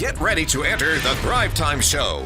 Get ready to enter the Thrivetime Show.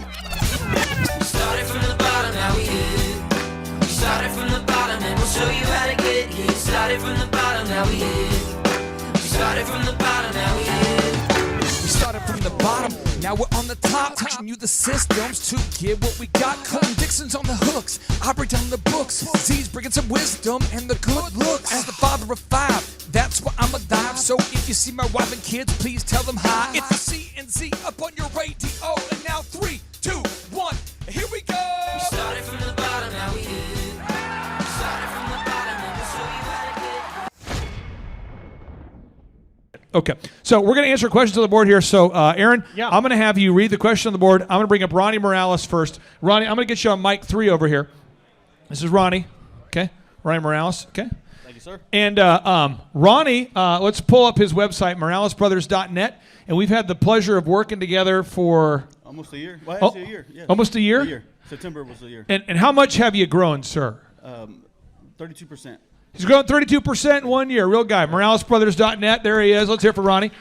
Started from the bottom, now we here. Started from the bottom, and we'll show you how to get here. Started from the bottom, now we here. We started from the bottom, now we here. We started from the bottom, now we're on the top. Teaching you the systems to get what we got. Cutting Dixon's on the hooks, I break down the books. Z's bringing some wisdom and the good looks. As the father of five, that's why I'm a dive. So if you see my wife and kids, please tell them hi. It's the C and Z up on your radio. And now 3, 2, 1, here we go. We started from the bottom, now we here. We started from the bottom, and we'll show you how to get. Okay, so we're going to answer questions on the board here. So, Aaron, Yeah. I'm going to have you read the question on the board. I'm going to bring up Ronnie Morales first. Ronnie, I'm going to get you on mic 3 over here. This is Ronnie, okay? Ronnie Morales, okay? Thank you, sir. And Ronnie, let's pull up his website, moralesbrothers.net, and we've had the pleasure of working together for Almost a year. Well, Oh, actually a year. Yeah. almost a year? A year. September was a year. And how much have you grown, sir? 32%. He's grown 32% in 1 year. Real guy. moralesbrothers.net. There he is. Let's hear it for Ronnie.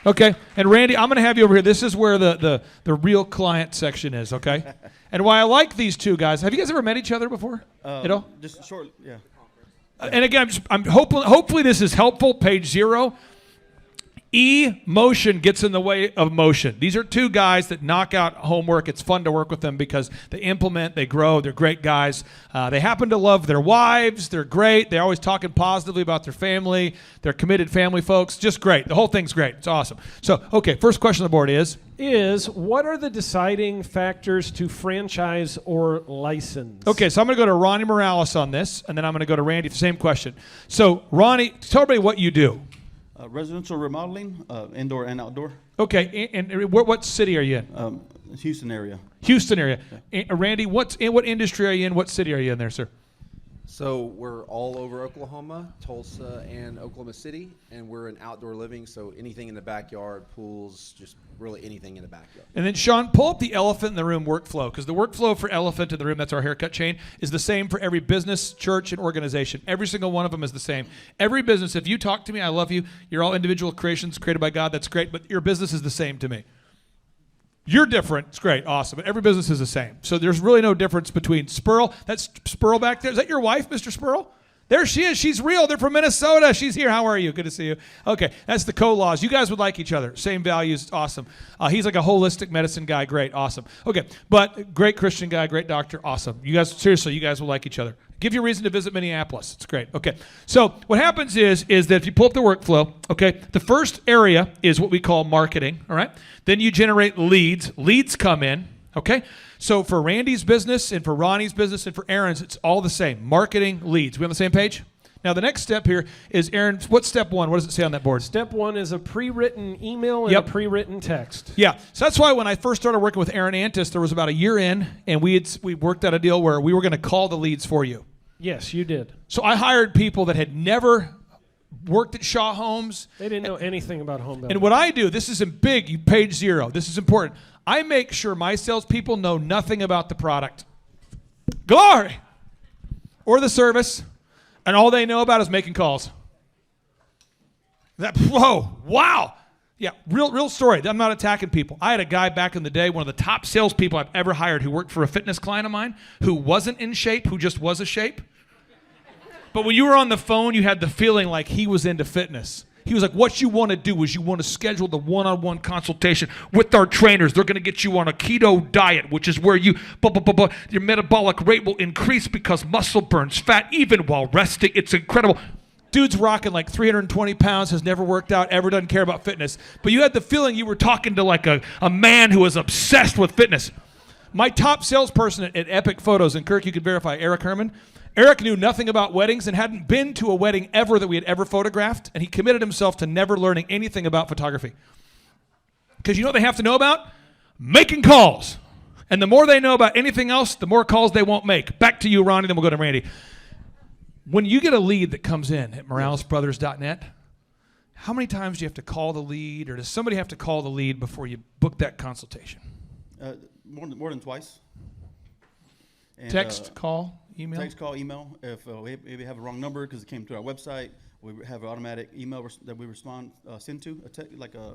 Okay. And Randy, I'm going to have you over here. This is where the real client section is, okay? And why I like these two guys. Have you guys ever met each other before? At all? Just short, yeah. And again, I'm hopefully this is helpful. Page 0. Emotion gets in the way of motion. These are two guys that knock out homework. It's fun to work with them because they implement, they grow, they're great guys. They happen to love their wives. They're great. They're always talking positively about their family. They're committed family folks. Just great. The whole thing's great. It's awesome. So, okay, first question on the board is? What are the deciding factors to franchise or license? Okay, so I'm going to go to Ronnie Morales on this, and then I'm going to go to Randy for the same question. So, Ronnie, tell everybody what you do. Residential remodeling, indoor and outdoor. Okay, and what city are you in? Houston area. Houston area. Randy, what industry are you in? What city are you in there, sir? So we're all over Oklahoma, Tulsa, and Oklahoma City, and we're in outdoor living, so anything in the backyard, pools, just really anything in the backyard. And then, Sean, pull up the elephant in the room workflow, because the workflow for elephant in the room, that's our haircut chain, is the same for every business, church, and organization. Every single one of them is the same. Every business, if you talk to me, I love you. You're all individual creations created by God. That's great, but your business is the same to me. You're different. It's great. Awesome. But every business is the same. So there's really no difference between Spurl. That's Spurl back there. Is that your wife, Mr. Spurl? There she is. She's real. They're from Minnesota. She's here. How are you? Good to see you. Okay. That's the co-laws. You guys would like each other. Same values. It's awesome. He's like a holistic medicine guy. Great. Awesome. Okay. But great Christian guy. Great doctor. Awesome. You guys, seriously, you guys will like each other. Give you a reason to visit Minneapolis. It's great. Okay. So what happens is that if you pull up the workflow, okay, the first area is what we call marketing, all right? Then you generate leads. Leads come in, okay? So for Randy's business and for Ronnie's business and for Aaron's, it's all the same. Marketing, leads. We on the same page? Now the next step here is, Aaron, what's step 1? What does it say on that board? Step 1 is a pre-written email and a pre-written text. Yeah, so that's why when I first started working with Aaron Antis, there was about a year in, and we worked out a deal where we were going to call the leads for you. Yes, you did. So I hired people that had never worked at Shaw Homes. They didn't know anything about home building. And what I do, this is in big, page 0. This is important. I make sure my salespeople know nothing about the product. Glory! Or the service. And all they know about is making calls. Whoa, wow. Yeah, real story. I'm not attacking people. I had a guy back in the day, one of the top salespeople I've ever hired, who worked for a fitness client of mine, who wasn't in shape, who just was a shape. But when you were on the phone, you had the feeling like he was into fitness. He was like, what you want to do is you want to schedule the one-on-one consultation with our trainers. They're going to get you on a keto diet, which is where your metabolic rate will increase because muscle burns fat even while resting. It's incredible. Dude's rocking like 320 pounds, has never worked out, ever doesn't care about fitness. But you had the feeling you were talking to like a man who was obsessed with fitness. My top salesperson at Epic Photos, and Kirk, you can verify, Eric Herman. Eric knew nothing about weddings and hadn't been to a wedding ever that we had ever photographed, and he committed himself to never learning anything about photography. Because you know what they have to know about? Making calls. And the more they know about anything else, the more calls they won't make. Back to you, Ronnie, then we'll go to Randy. When you get a lead that comes in at moralesbrothers.net, how many times do you have to call the lead, or does somebody have to call the lead before you book that consultation? More than twice. And, text, call, email? Text, call, email. If we have a wrong number because it came to our website, we have an automatic email that we send to, like a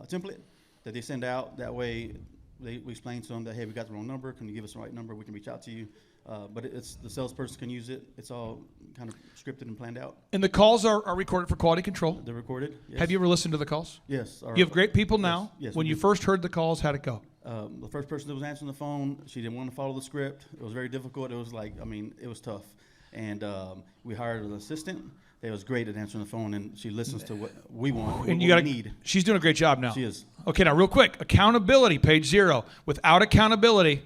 template. that they send out. That way, we explain to them that, hey, we got the wrong number. Can you give us the right number? We can reach out to you. But it's the salesperson can use it. It's all kind of scripted and planned out. And the calls are recorded for quality control. They're recorded. Yes. Have you ever listened to the calls? Yes. You have great people now. Yes, when we you do. first heard the calls, how'd it go? The first person that was answering the phone, she didn't want to follow the script. It was very difficult. It was like, it was tough. And we hired an assistant. That was great at answering the phone, and she listens to what we want, And what we need. She's doing a great job now. She is. Okay, now real quick, accountability, page 0. Without accountability,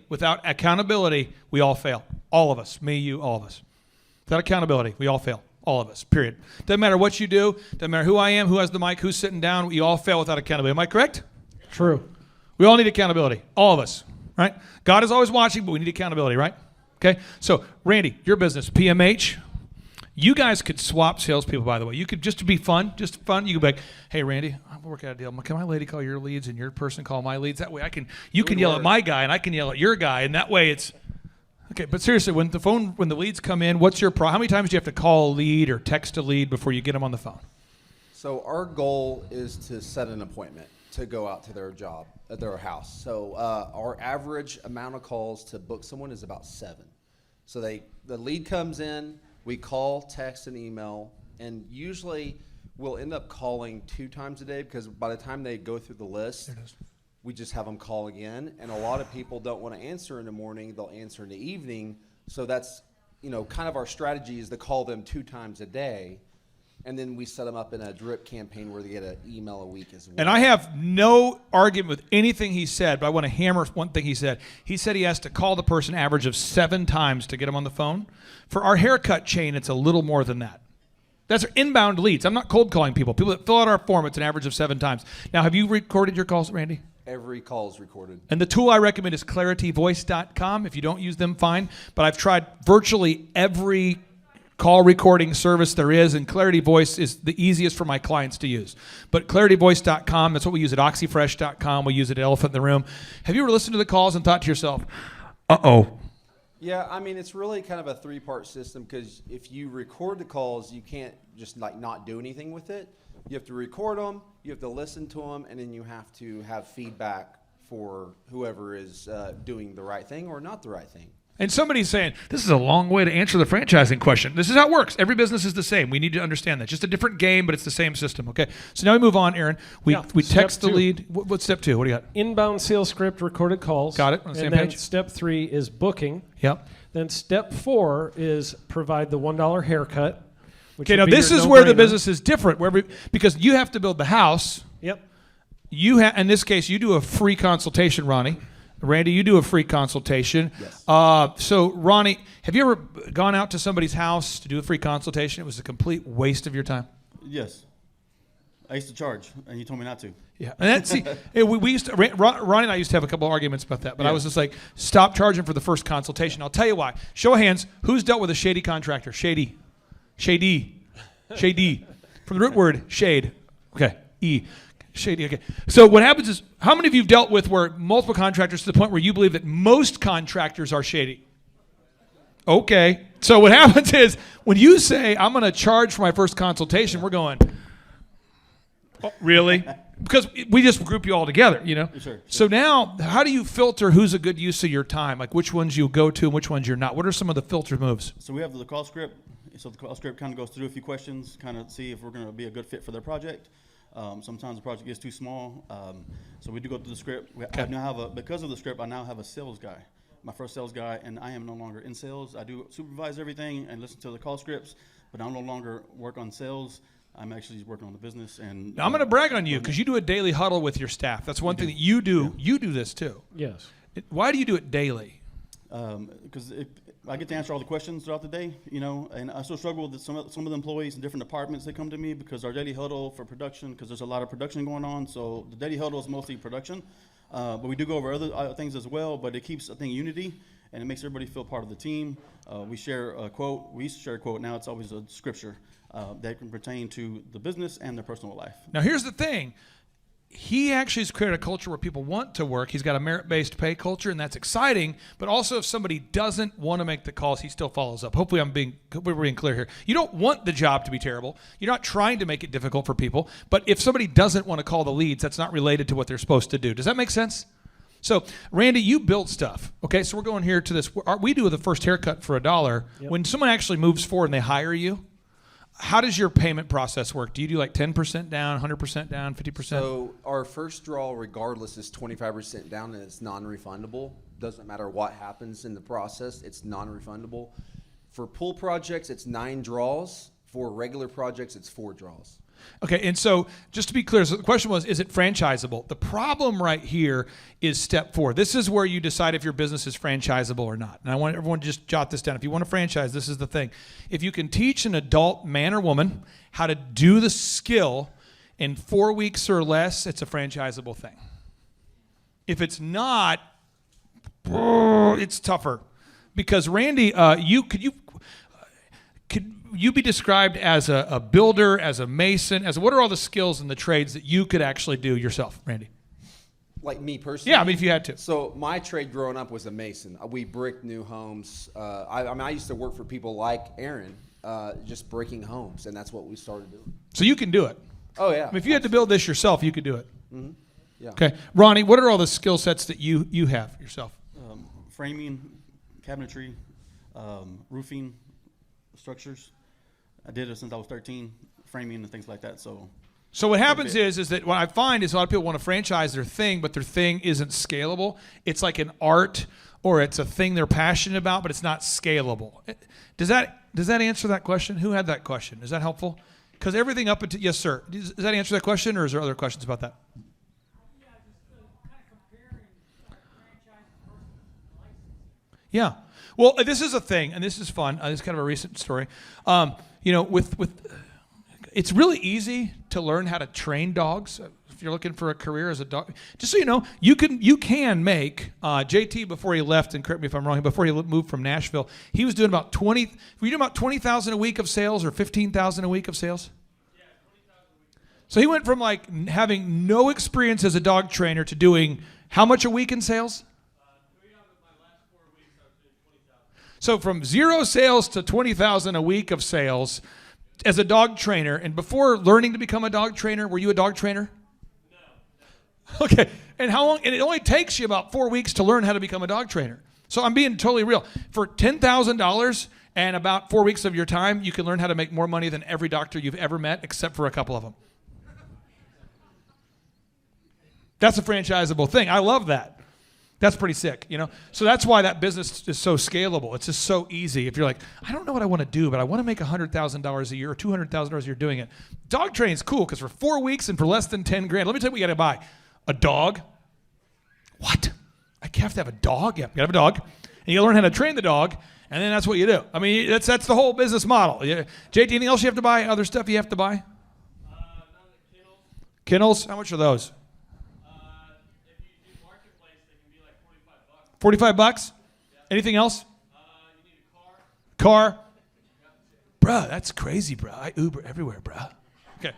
we all fail. All of us, me, you, all of us. Without accountability, we all fail. All of us, period. Doesn't matter what you do, doesn't matter who I am, who has the mic, who's sitting down, we all fail without accountability. Am I correct? True. We all need accountability, all of us, right? God is always watching, but we need accountability, right? Okay, so Randy, your business, PMH. You guys could swap salespeople, by the way. You could, just to be fun, you could be like, hey, Randy, I'm working out a deal. Can my lady call your leads and your person call my leads? That way you can yell at my guy and I can yell at your guy, and that way it's, okay, but seriously, when the leads come in, what's your how many times do you have to call a lead or text a lead before you get them on the phone? So our goal is to set an appointment to go out to their job at their house. So our average amount of calls to book someone is about 7. So the lead comes in, we call, text, and email, and usually we'll end up calling 2 times a day because by the time they go through the list, we just have them call again. And a lot of people don't want to answer in the morning; they'll answer in the evening. So that's kind of our strategy is to call them 2 times a day. And then we set them up in a drip campaign where they get an email a week as well. And I have no argument with anything he said, but I want to hammer one thing he said. He said he has to call the person an average of 7 times to get them on the phone. For our haircut chain, it's a little more than that. That's our inbound leads. I'm not cold calling people. People that fill out our form, it's an average of 7 times. Now, have you recorded your calls, Randy? Every call is recorded. And the tool I recommend is clarityvoice.com. If you don't use them, fine. But I've tried virtually every call recording service there is, and Clarity Voice is the easiest for my clients to use. But clarityvoice.com, that's what we use at oxyfresh.com. We use it at Elephant in the Room. Have you ever listened to the calls and thought to yourself, uh-oh? Yeah, it's really kind of a 3-part system because if you record the calls, you can't just not do anything with it. You have to record them, you have to listen to them, and then you have to have feedback for whoever is doing the right thing or not the right thing. And somebody's saying, this is a long way to answer the franchising question. This is how it works. Every business is the same. We need to understand that. Just a different game, but it's the same system, okay? So now we move on, Aaron. We text the lead. What's step 2? What do you got? Inbound sales script, recorded calls. Got it. On the same and then page. step 3 is booking. Yep. Then step 4 is provide the $1 haircut. Okay, now this is where the business is different, because you have to build the house. Yep. In this case, you do a free consultation, Ronnie. Randy, you do a free consultation. Yes. So, Ronnie, have you ever gone out to somebody's house to do a free consultation? It was a complete waste of your time. Yes. I used to charge, and you told me not to. Yeah, and that's we used to. Ronnie and I used to have a couple of arguments about that, but I was just like, stop charging for the first consultation. I'll tell you why. Show of hands, who's dealt with a shady contractor? Shady. From the root word shade. Okay, shady. Okay. So what happens is, how many of you have dealt with where multiple contractors to the point where you believe that most contractors are shady? Okay. So what happens is, when you say, I'm going to charge for my first consultation, we're going, oh, really? Because we just group you all together, Sure. So now, how do you filter who's a good use of your time? Like which ones you go to and which ones you're not? What are some of the filter moves? So we have the call script. So the call script kind of goes through a few questions, kind of see if we're going to be a good fit for their project. Sometimes the project is too small, so we do go through the script. I now because of the script, I now have a sales guy, my first sales guy, and I am no longer in sales. I do supervise everything and listen to the call scripts, but I no longer work on sales. I'm actually working on the business. And now, I'm going to brag on you because you do a daily huddle with your staff. That's one thing that you do. Yeah. You do this too. Yes. Why do you do it daily? Because I get to answer all the questions throughout the day, and I still struggle with some of the employees in different departments that come to me because our daily huddle for production, because there's a lot of production going on, so the daily huddle is mostly production, but we do go over other things as well, but it keeps, I think, unity, and it makes everybody feel part of the team. We share a quote. We used to share a quote. Now it's always a scripture that can pertain to the business and their personal life. Now here's the thing. he actually has created a culture where people want to work. He's got a merit-based pay culture, and that's exciting. But also, if somebody doesn't want to make the calls, he still follows up. Hopefully, we're being clear here. You don't want the job to be terrible. You're not trying to make it difficult for people. But if somebody doesn't want to call the leads, that's not related to what they're supposed to do. Does that make sense? So, Randy, you build stuff. Okay, so we're going here to this. We do the first haircut for $1. Yep. When someone actually moves forward and they hire you, how does your payment process work? Do you do like 10% down, 100% down, 50%? So our first draw, regardless, is 25% down, and it's non-refundable. Doesn't matter what happens in the process, it's non-refundable. For pool projects, it's 9 draws. For regular projects, it's 4 draws. Okay, and so just to be clear, so the question was, is it franchisable? The problem right here is step 4. This is where you decide if your business is franchisable or not. And I want everyone to just jot this down. If you want to franchise, this is the thing. If you can teach an adult man or woman how to do the skill in 4 weeks or less, it's a franchisable thing. If it's not, it's tougher. Because Randy, could you be described as a builder, as a mason, what are all the skills and the trades that you could actually do yourself, Randy? Like me personally? Yeah, I mean, if you had to. So my trade growing up was a mason. We bricked new homes. I used to work for people like Aaron, just breaking homes, and that's what we started doing. So you can do it. Oh, yeah. I mean, if you had to build this yourself, you could do it. Mm-hmm. Yeah. Okay. Ronnie, what are all the skill sets that you have yourself? Framing, cabinetry, roofing, structures. I did it since I was 13, framing and things like that. So what happens is that what I find is a lot of people want to franchise their thing, but their thing isn't scalable. It's like an art or it's a thing they're passionate about, but it's not scalable. Does that answer that question? Who had that question? Is that helpful? Because everything up until, yes, sir. Does that answer that question, or is there other questions about that? Yeah. Well, this is a thing, and this is fun. This is kind of a recent story. It's really easy to learn how to train dogs. If you're looking for a career as a dog, just so you know, you can make JT before he left, and correct me if I'm wrong. Before he moved from Nashville, he was doing about 20. Were you doing about 20,000 a week of sales, or 15,000 a week of sales? Yeah, 20,000 a week. So he went from like having no experience as a dog trainer to doing how much a week in sales? So from 0 sales to 20,000 a week of sales as a dog trainer. And before learning to become a dog trainer, were you a dog trainer? No. Okay. And how long? And it only takes you about 4 weeks to learn how to become a dog trainer. So I'm being totally real. For $10,000 and about 4 weeks of your time, you can learn how to make more money than every doctor you've ever met, except for a couple of them. That's a franchisable thing. I love that. That's pretty sick, you know? So that's why that business is so scalable. It's just so easy. If you're like, I don't know what I want to do, but I want to make $100,000 a year or $200,000 a year doing it. Dog training is cool because for 4 weeks and for less than 10 grand, let me tell you what you got to buy. A dog. What? I have to have a dog? Yeah, you got to have a dog. And you got to learn how to train the dog, and then that's what you do. I mean, that's the whole business model. Yeah. JT, anything else you have to buy? Other stuff you have to buy? Kennels? How much are those? $45? Yeah. Anything else? You need a car. Bruh, that's crazy, bruh. I Uber everywhere, bruh. Okay.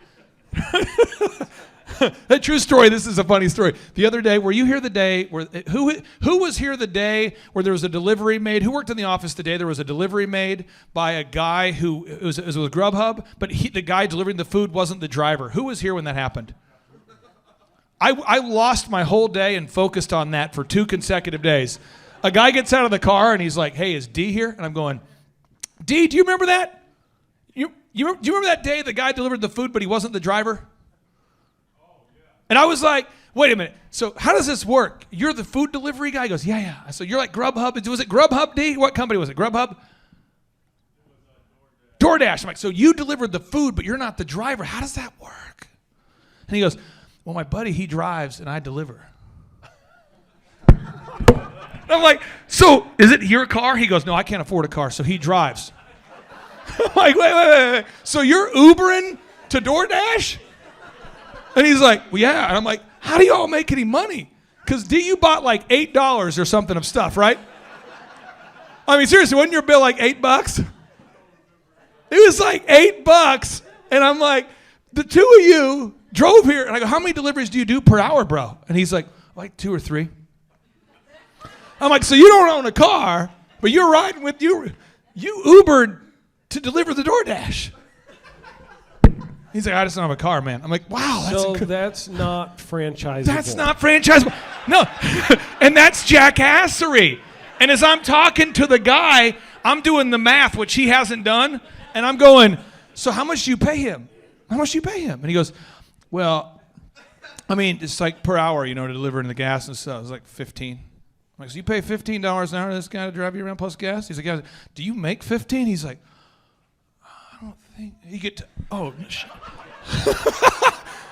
A true story. This is a funny story. The other day, were you here the day where who was here the day where there was a delivery made? Who worked in the office the day there was a delivery made by a guy who it was with Grubhub, but the guy delivering the food wasn't the driver. Who was here when that happened? I lost my whole day and focused on that for 2 consecutive days. A guy gets out of the car and he's like, "Hey, is D here?" And I'm going, "D, do you remember that? Do you remember that day the guy delivered the food but he wasn't the driver?" Oh, yeah. And I was like, "Wait a minute. So how does this work? You're the food delivery guy?" He goes, "Yeah." So you're like Grubhub. Was it Grubhub, D? What company was it? Grubhub? DoorDash. I'm like, "So you delivered the food but you're not the driver. How does that work?" And he goes, "Well, my buddy, he drives and I deliver." I'm like, "So is it your car?" He goes, "No, I can't afford a car, so he drives." I'm like, wait. So you're Ubering to DoorDash? And he's like, "Well, yeah." And I'm like, "How do y'all make any money?" Because you bought like $8 or something of stuff, right? I mean, seriously, wasn't your bill like $8? It was like $8. And I'm like, the two of you drove here. And I go, how many deliveries do you do per hour, bro? And he's like 2 or 3. I'm like, so you don't own a car, but you're riding with you Ubered to deliver the DoorDash. He's like, I just don't have a car, man. I'm like, wow. That's not franchisable. That's not franchisable. No. And that's jackassery. And as I'm talking to the guy, I'm doing the math, which he hasn't done. And I'm going, so how much do you pay him? How much do you pay him? And he goes, well, I mean, it's like per hour, to deliver in the gas and stuff. It's like 15. I'm like, so you pay $15 an hour to this guy to drive you around plus gas? He's like, yeah. Do you make 15? He's like, I don't think you get to, oh,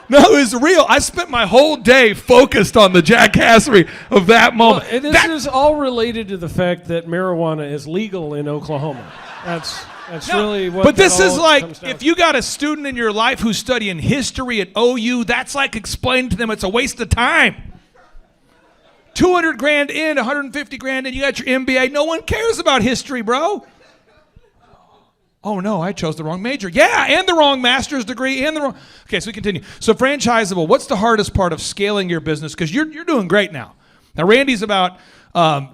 no, it was real. I spent my whole day focused on the jackassery of that moment. Well, this is all related to the fact that marijuana is legal in Oklahoma. That's really what. But this is like, if you got a student in your life who's studying history at OU, that's like explaining to them it's a waste of time. 200 grand in, 150 grand in, you got your MBA. No one cares about history, bro. Oh, no, I chose the wrong major. Yeah, and the wrong master's degree, and the wrong... Okay, so we continue. So franchisable, what's the hardest part of scaling your business? Because you're doing great now. Now, Randy's about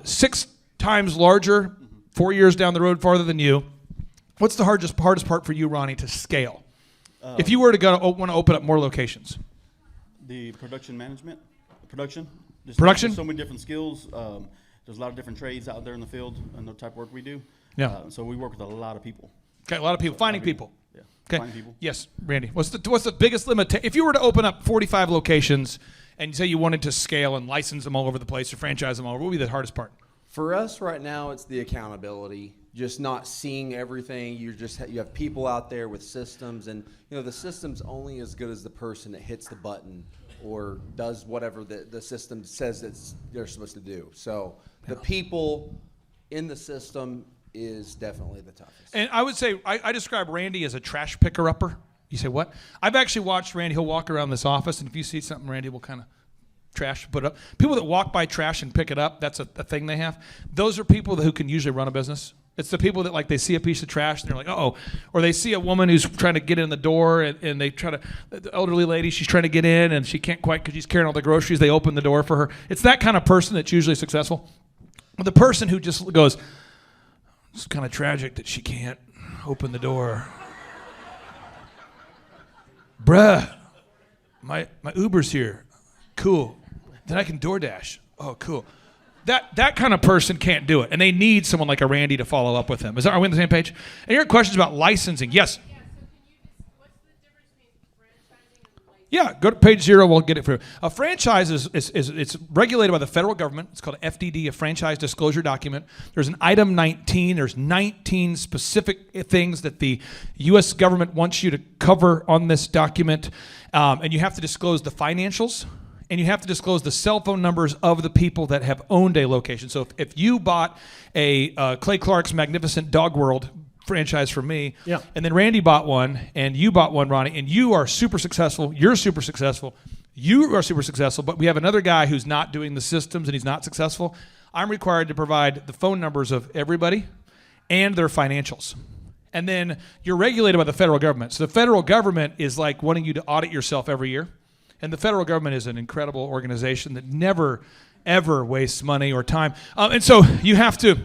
6 times larger, 4 years down the road farther than you. What's the hardest part for you, Ronnie, to scale? If you were to want to open up more locations. The production management. Production. Production? So many different skills. There's a lot of different trades out there in the field and the type of work we do. Yeah. So we work with a lot of people. Okay, a lot of people. Finding people. Yeah. Okay. Finding people. Yes, Randy. What's the biggest limitation? If you were to open up 45 locations and say you wanted to scale and license them all over the place or franchise them all over, what would be the hardest part? For us right now, it's the accountability. Just not seeing everything. You have people out there with systems, and the system's only as good as the person that hits the button or does whatever the system says that they're supposed to do. So the people in the system is definitely the toughest. And I would say, I describe Randy as a trash picker-upper. You say, what? I've actually watched Randy. He'll walk around this office, and if you see something, Randy will kind of trash, put it up. People that walk by trash and pick it up, that's a thing they have. Those are people who can usually run a business. It's the people that, like, they see a piece of trash, and they're like, uh-oh. Or they see a woman who's trying to get in the door, and they try to, the elderly lady, she's trying to get in, and she can't quite because she's carrying all the groceries. They open the door for her. It's that kind of person that's usually successful. The person who just goes, it's kind of tragic that she can't open the door. Bruh, my Uber's here. Cool. Then I can DoorDash. Oh, cool. That kind of person can't do it, and they need someone like a Randy to follow up with them. Are we on the same page? And your questions about licensing? Yes. Yeah. So what's the difference between franchising and licensing? Yeah. Go to page 0. We'll get it for you. A franchise is it's regulated by the federal government. It's called FDD, a franchise disclosure document. There's an item 19. There's 19 specific things that the U.S. government wants you to cover on this document, and you have to disclose the financials. And you have to disclose the cell phone numbers of the people that have owned a location. So if you bought a Clay Clark's Magnificent Dog World franchise from me, yeah, and then Randy bought one, and you bought one, Ronnie, and you are super successful, you're super successful, you are super successful, but we have another guy who's not doing the systems and he's not successful, I'm required to provide the phone numbers of everybody and their financials. And then you're regulated by the federal government. So the federal government is like wanting you to audit yourself every year. And the federal government is an incredible organization that never, ever wastes money or time. And so you have to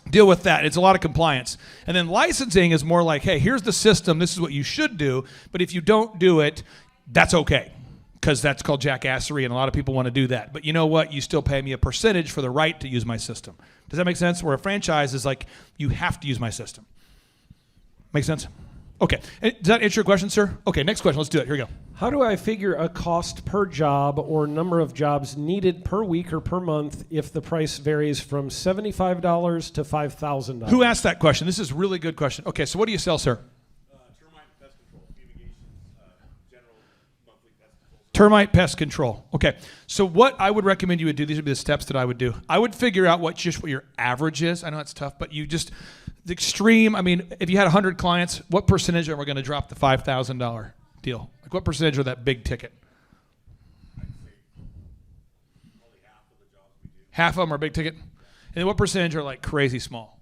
deal with that. It's a lot of compliance. And then licensing is more like, hey, here's the system. This is what you should do. But if you don't do it, that's okay. Because that's called jackassery, and a lot of people want to do that. But you know what? You still pay me a percentage for the right to use my system. Does that make sense? Where a franchise is like, you have to use my system. Make sense? Okay. Does that answer your question, sir? Okay, next question. Let's do it. Here we go. How do I figure a cost per job or number of jobs needed per week or per month if the price varies from $75 to $5,000? Who asked that question? This is a really good question. Okay, so what do you sell, sir? Termite pest control, fumigations, general monthly pest control. Termite pest control. Okay, so what I would recommend you would do, these would be the steps that I would do. I would figure out what your average is. I know it's tough, but you just, the extreme, I mean, if you had 100 clients, what percentage are we going to drop the $5,000 deal? Like what percentage of that big ticket? I'd say probably half of the jobs we do. Half of them are big ticket? And then what percentage are like crazy small?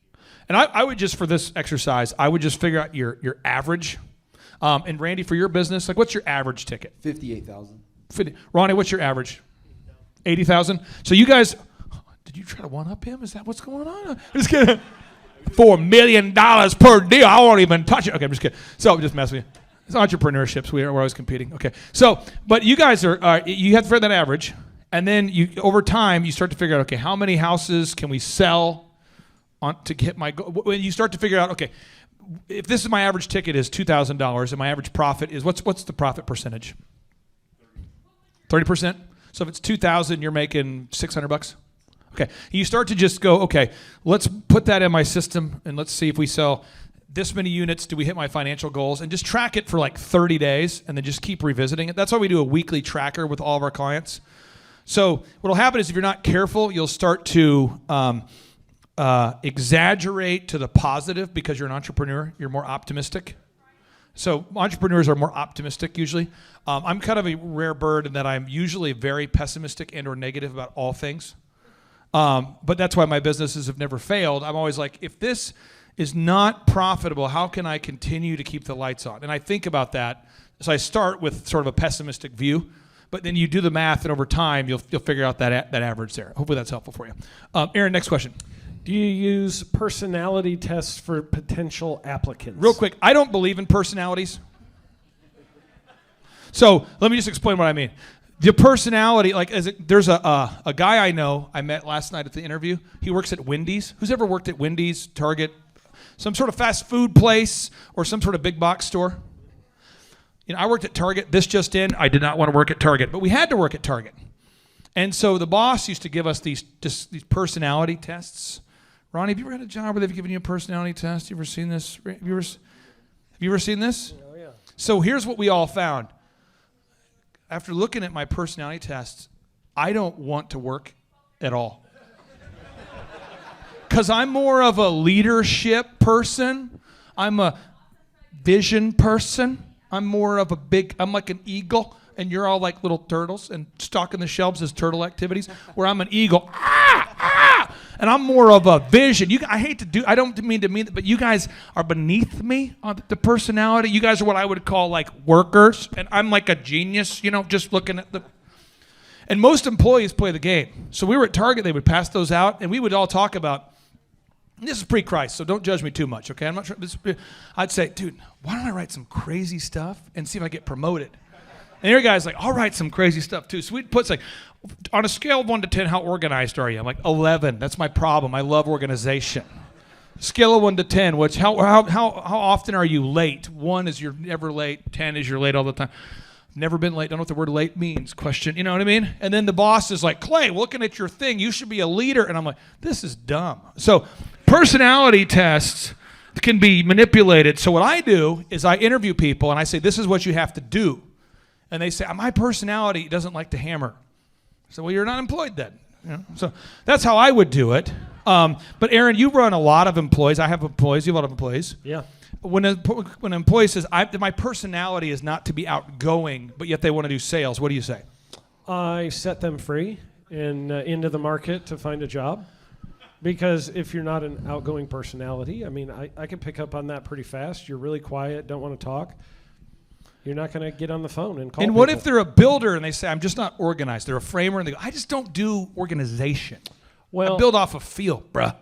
20%, 15%. And I would just, for this exercise, I would just figure out your average. And Randy, for your business, like what's your average ticket? 58,000. Ronnie, what's your average? 80,000. So you guys, did you try to one up him? Is that what's going on? I'm just kidding. $4 million per deal. I won't even touch it. Okay, I'm just kidding. So just mess with you. It's entrepreneurships. We're always competing. Okay. So, but you guys are you have to figure that average, and then you over time you start to figure out, okay, how many houses can we sell on to hit my goal? When you start to figure out, okay, if this is my average ticket is $2,000 and my average profit is what's the profit percentage? 30%. So if it's 2,000, you're making $600. Okay. You start to just go, okay, let's put that in my system and let's see if we sell this many units. Do we hit my financial goals? And just track it for like 30 days and then just keep revisiting it. That's why we do a weekly tracker with all of our clients. So what will happen is if you're not careful, you'll start to exaggerate to the positive because you're an entrepreneur. You're more optimistic. So entrepreneurs are more optimistic usually. I'm kind of a rare bird in that I'm usually very pessimistic and or negative about all things. But that's why my businesses have never failed. I'm always like, if this is not profitable, how can I continue to keep the lights on? And I think about that. So I start with sort of a pessimistic view, but then you do the math, and over time, you'll figure out that average there. Hopefully that's helpful for you. Aaron, next question. Do you use personality tests for potential applicants? Real quick, I don't believe in personalities. So let me just explain what I mean. The personality, like, there's a guy I know I met last night at the interview. He works at Wendy's. Who's ever worked at Wendy's, Target, some sort of fast food place, or some sort of big box store? You know, I worked at Target. This just in, I did not want to work at Target, but we had to work at Target. And so the boss used to give us these personality tests. Ronnie, have you ever had a job where they've given you a personality test? You ever seen this? Have you ever seen this? Oh, yeah. So here's what we all found. After looking at my personality tests, I don't want to work at all. Because I'm more of a leadership person. I'm a vision person. I'm more of I'm like an eagle, and you're all like little turtles and stocking the shelves as turtle activities, where I'm an eagle. And I'm more of a vision. I don't mean to mean that, but you guys are beneath me on the personality. You guys are what I would call like workers, and I'm like a genius, just looking at and most employees play the game. So we were at Target, they would pass those out, and we would all talk about, this is pre-Christ, so don't judge me too much, okay? I'm not sure. I'd say, dude, why don't I write some crazy stuff and see if I get promoted? And your guy's like, I'll write some crazy stuff too. So we'd put like, on a scale of 1 to 10, how organized are you? I'm like, 11. That's my problem. I love organization. Scale of 1 to 10, which how often are you late? 1 is you're never late. 10 is you're late all the time. Never been late. Don't know what the word late means. Question. You know what I mean? And then the boss is like, Clay, looking at your thing, you should be a leader. And I'm like, this is dumb. So personality tests can be manipulated. So what I do is I interview people and I say, this is what you have to do. And they say, my personality doesn't like to hammer. So, well, you're not employed then. So that's how I would do it. But Aaron, you run a lot of employees. I have employees. You have a lot of employees. Yeah. When an employee says, my personality is not to be outgoing, but yet they want to do sales, what do you say? I set them free and into the market to find a job. Because if you're not an outgoing personality, I mean, I can pick up on that pretty fast. You're really quiet, don't want to talk. You're not going to get on the phone and call And what people. if they're a builder and they say, I'm just not organized. They're a framer and they go, I just don't do organization. Well, I build off a feel, bruh.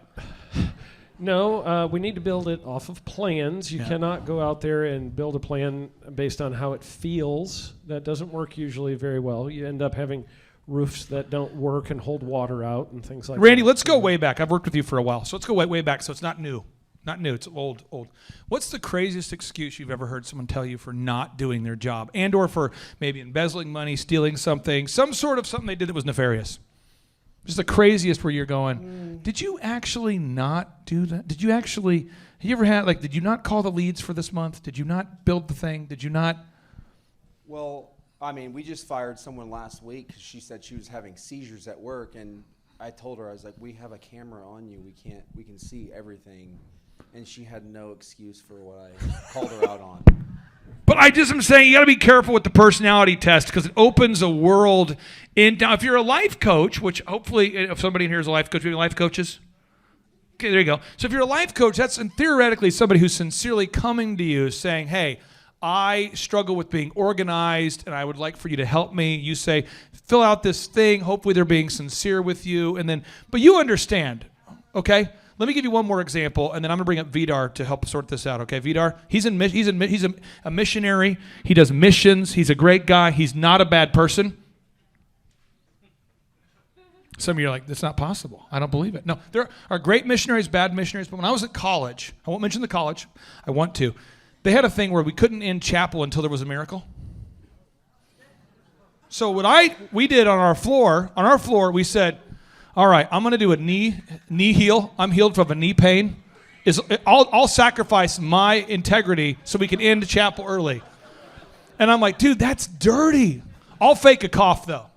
No, we need to build it off of plans. You cannot go out there and build a plan based on how it feels. That doesn't work usually very well. You end up having roofs that don't work and hold water out and things like that. Randy, let's go way back. I've worked with you for a while, so let's go way back. So it's not new. Not new, it's old. What's the craziest excuse you've ever heard someone tell you for not doing their job and or for maybe embezzling money, stealing something, some sort of something they did that was nefarious? Just the craziest where you're going, did you actually not do that? Have you ever had, like, did you not call the leads for this month? Did you not build the thing? Did you not? Well, I mean, we just fired someone last week because she said she was having seizures at work, and I told her, I was like, we have a camera on you. We can see everything. And she had no excuse for what I called her out on. But I'm saying you got to be careful with the personality test because it opens a world in. Now, if you're a life coach, which hopefully, if somebody in here is a life coach, any life coaches? Okay, there you go. So if you're a life coach, that's theoretically somebody who's sincerely coming to you saying, hey, I struggle with being organized and I would like for you to help me. You say, fill out this thing. Hopefully they're being sincere with you. But you understand, okay? Let me give you one more example, and then I'm going to bring up Vidar to help sort this out, okay? Vidar, he's a missionary. He does missions. He's a great guy. He's not a bad person. Some of you are like, that's not possible. I don't believe it. No, there are great missionaries, bad missionaries, but when I was at college, I won't mention the college. I want to. They had a thing where we couldn't end chapel until there was a miracle. So what we did on our floor, we said, all right, I'm going to do a knee heal. I'm healed from a knee pain. I'll sacrifice my integrity so we can end chapel early. And I'm like, dude, that's dirty. I'll fake a cough, though.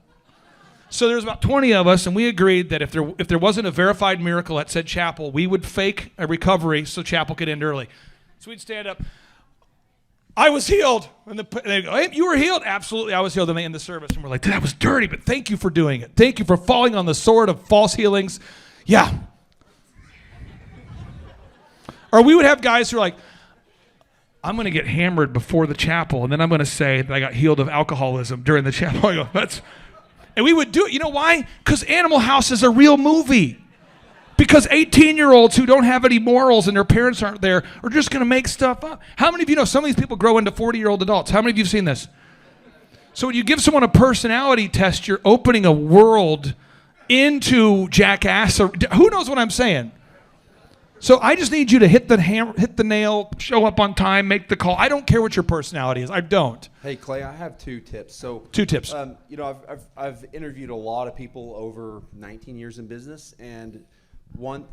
So there's about 20 of us, and we agreed that if there wasn't a verified miracle at said chapel, we would fake a recovery so chapel could end early. So we'd stand up. I was healed. And they go, hey, you were healed? Absolutely, I was healed. And they end the service. And we're like, that was dirty, but thank you for doing it. Thank you for falling on the sword of false healings. Yeah. Or we would have guys who are like, I'm going to get hammered before the chapel, and then I'm going to say that I got healed of alcoholism during the chapel. I go, and we would do it. You know why? Because Animal House is a real movie. Because 18-year-olds who don't have any morals and their parents aren't there are just going to make stuff up. How many of you know some of these people grow into 40-year-old adults? How many of you have seen this? So when you give someone a personality test, you're opening a world into jackass. Or, who knows what I'm saying? So I just need you to hit the nail, show up on time, make the call. I don't care what your personality is. I don't. Hey, Clay, I have 2 tips. So 2 tips. I've interviewed a lot of people over 19 years in business, and one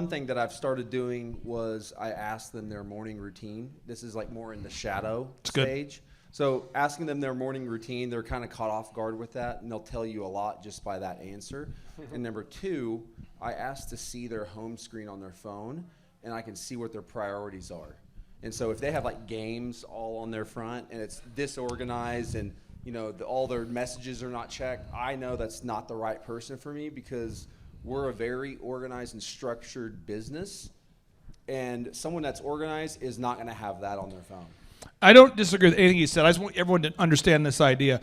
thing that I've started doing was I asked them their morning routine. This is like more in the shadow stage. Good. So asking them their morning routine, they're kind of caught off guard with that, and they'll tell you a lot just by that answer. And number 2, I asked to see their home screen on their phone, and I can see what their priorities are. And so if they have like games all on their front and it's disorganized and all their messages are not checked, I know that's not the right person for me, because we're a very organized and structured business, and someone that's organized is not going to have that on their phone. I don't disagree with anything you said. I just want everyone to understand this idea.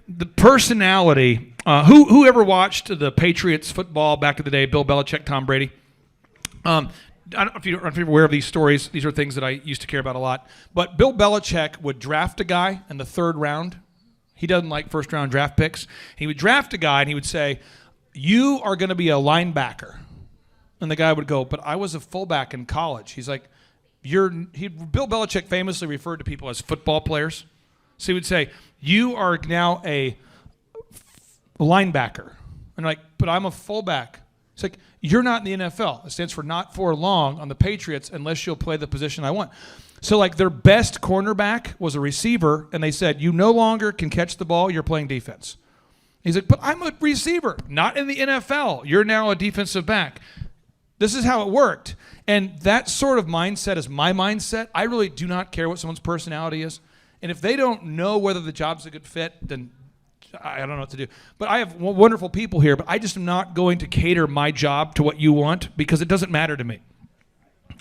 The personality, who ever watched the Patriots football back in the day, Bill Belichick, Tom Brady? I don't know if you're aware of these stories. These are things that I used to care about a lot. But Bill Belichick would draft a guy in the 3rd round. He doesn't like first-round draft picks. He would draft a guy, and he would say, you are going to be a linebacker. And the guy would go, but I was a fullback in college. He's like, Bill Belichick famously referred to people as football players. So he would say, you are now a linebacker. And they're like, but I'm a fullback. It's like, you're not in the NFL. It stands for not for long on the Patriots unless you'll play the position I want. So like their best cornerback was a receiver, and they said, you no longer can catch the ball, you're playing defense. He's like, but I'm a receiver, not in the NFL. You're now a defensive back. This is how it worked. And that sort of mindset is my mindset. I really do not care what someone's personality is. And if they don't know whether the job's a good fit, then I don't know what to do. But I have wonderful people here, but I just am not going to cater my job to what you want, because it doesn't matter to me.